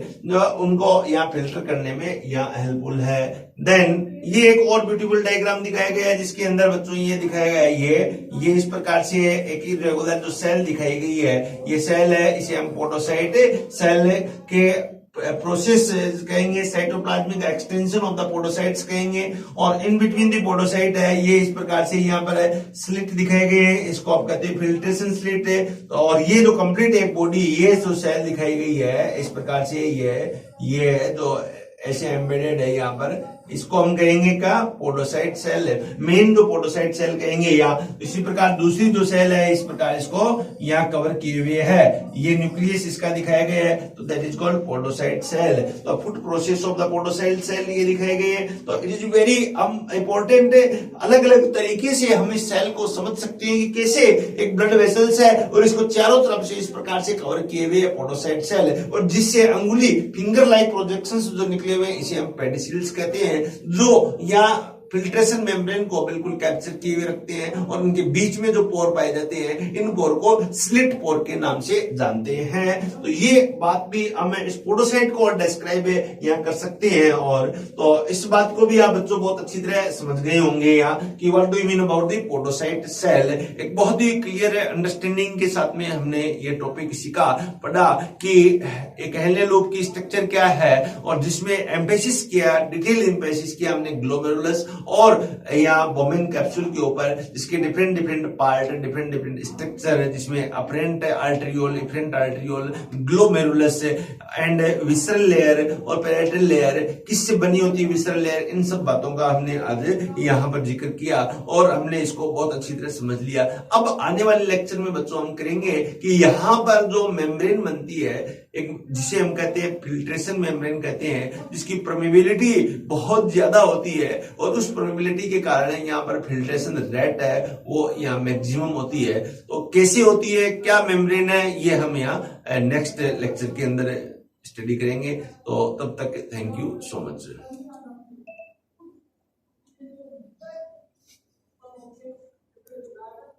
उनको यहाँ फिल्टर करने में यहाँ हेल्पफुल है. देन ये एक और ब्यूटीफुल डायग्राम दिखाया गया है जिसके अंदर बच्चों ये दिखाया गया है ये इस प्रकार से एक इरेगुलर जो सेल दिखाई गई है, ये सेल है, इसे हम पोडोसाइट सेल के प्रोसेस कहेंगे, cytoplasmic extension of the podocytes कहेंगे. और इन बिटवीन द पोडोसाइट है, ये इस प्रकार से यहाँ पर स्लिट दिखाए गए हैं, इसको आप कहते हैं फिल्ट्रेशन स्लिट है. और ये जो कंप्लीट एक बॉडी, ये जो सेल दिखाई गई है इस प्रकार से, ये जो ऐसे एम्बेडेड है यहाँ पर, इसको हम कहेंगे क्या? पोडोसाइट सेल है. मेन जो पोडोसाइट सेल कहेंगे. या इसी प्रकार दूसरी जो सेल है इस प्रकार इसको यहाँ कवर किए हुए है, ये न्यूक्लियस इसका दिखाया गया है, तो that is called podocyte cell. तो foot process of the podocyte cell ये दिखाए गए हैं. तो इट इज वेरी इंपॉर्टेंट. अलग अलग तरीके से हम इस सेल को समझ सकते हैं कि कैसे एक ब्लड वेसल्स है और इसको चारों तरफ से इस प्रकार से कवर किए हुए पोडोसाइट सेल, और जिससे अंगुली फिंगर लाइक प्रोजेक्शंस जो निकले हुए इसे हम पेडिसिल्स कहते हैं, जो या फिल्ट्रेशन मेम्ब्रेन को बिल्कुल कैप्चर किए हुए रखते हैं. और उनके बीच में जो पोर पाए जाते हैं, इन पोर को स्लिट पोर के नाम से जानते हैं. तो ये बात भी हम इस पोडोसाइट को डिस्क्राइब यहाँ कर सकते हैं. और तो इस बात को भी आप बच्चों बहुत अच्छी तरह समझ गए होंगे यहाँ कि what do you mean about the podocyte cell. एक बहुत ही क्लियर अंडरस्टैंडिंग के साथ में हमने ये टॉपिक सीखा, पढ़ा कि एक हेल्दी लोब की स्ट्रक्चर क्या है, और जिसमें एम्फेसिस किया, डिटेल एम्फेसिस किया हमने ग्लोमेरुलस और या बोमेन कैप्सूल के ऊपर, जिसके डिफरेंट पार्ट, डिफरेंट स्ट्रक्चर है, जिसमें afferent आर्टरियोल, efferent आर्टरियोल, glomerulus and visceral layer और पैराइटल लेयर किससे बनी होती है, विसरल लेयर. इन सब बातों का हमने आज यहाँ पर जिक्र किया और हमने इसको बहुत अच्छी तरह समझ लिया. अब आने वाले लेक्चर में बच्चों हम करेंगे कि यहाँ पर जो मेम्ब्रेन बनती है, एक जिसे हम कहते हैं फिल्ट्रेशन मेम्ब्रेन कहते हैं, जिसकी परमेबिलिटी बहुत ज्यादा होती है, और उस परमेबिलिटी के कारण यहाँ पर फिल्ट्रेशन रेट है वो यहाँ मैक्सिमम होती है. तो कैसे होती है, क्या मेम्ब्रेन है, ये हम यहाँ नेक्स्ट लेक्चर के अंदर स्टडी करेंगे. तो तब तक थैंक यू सो मच.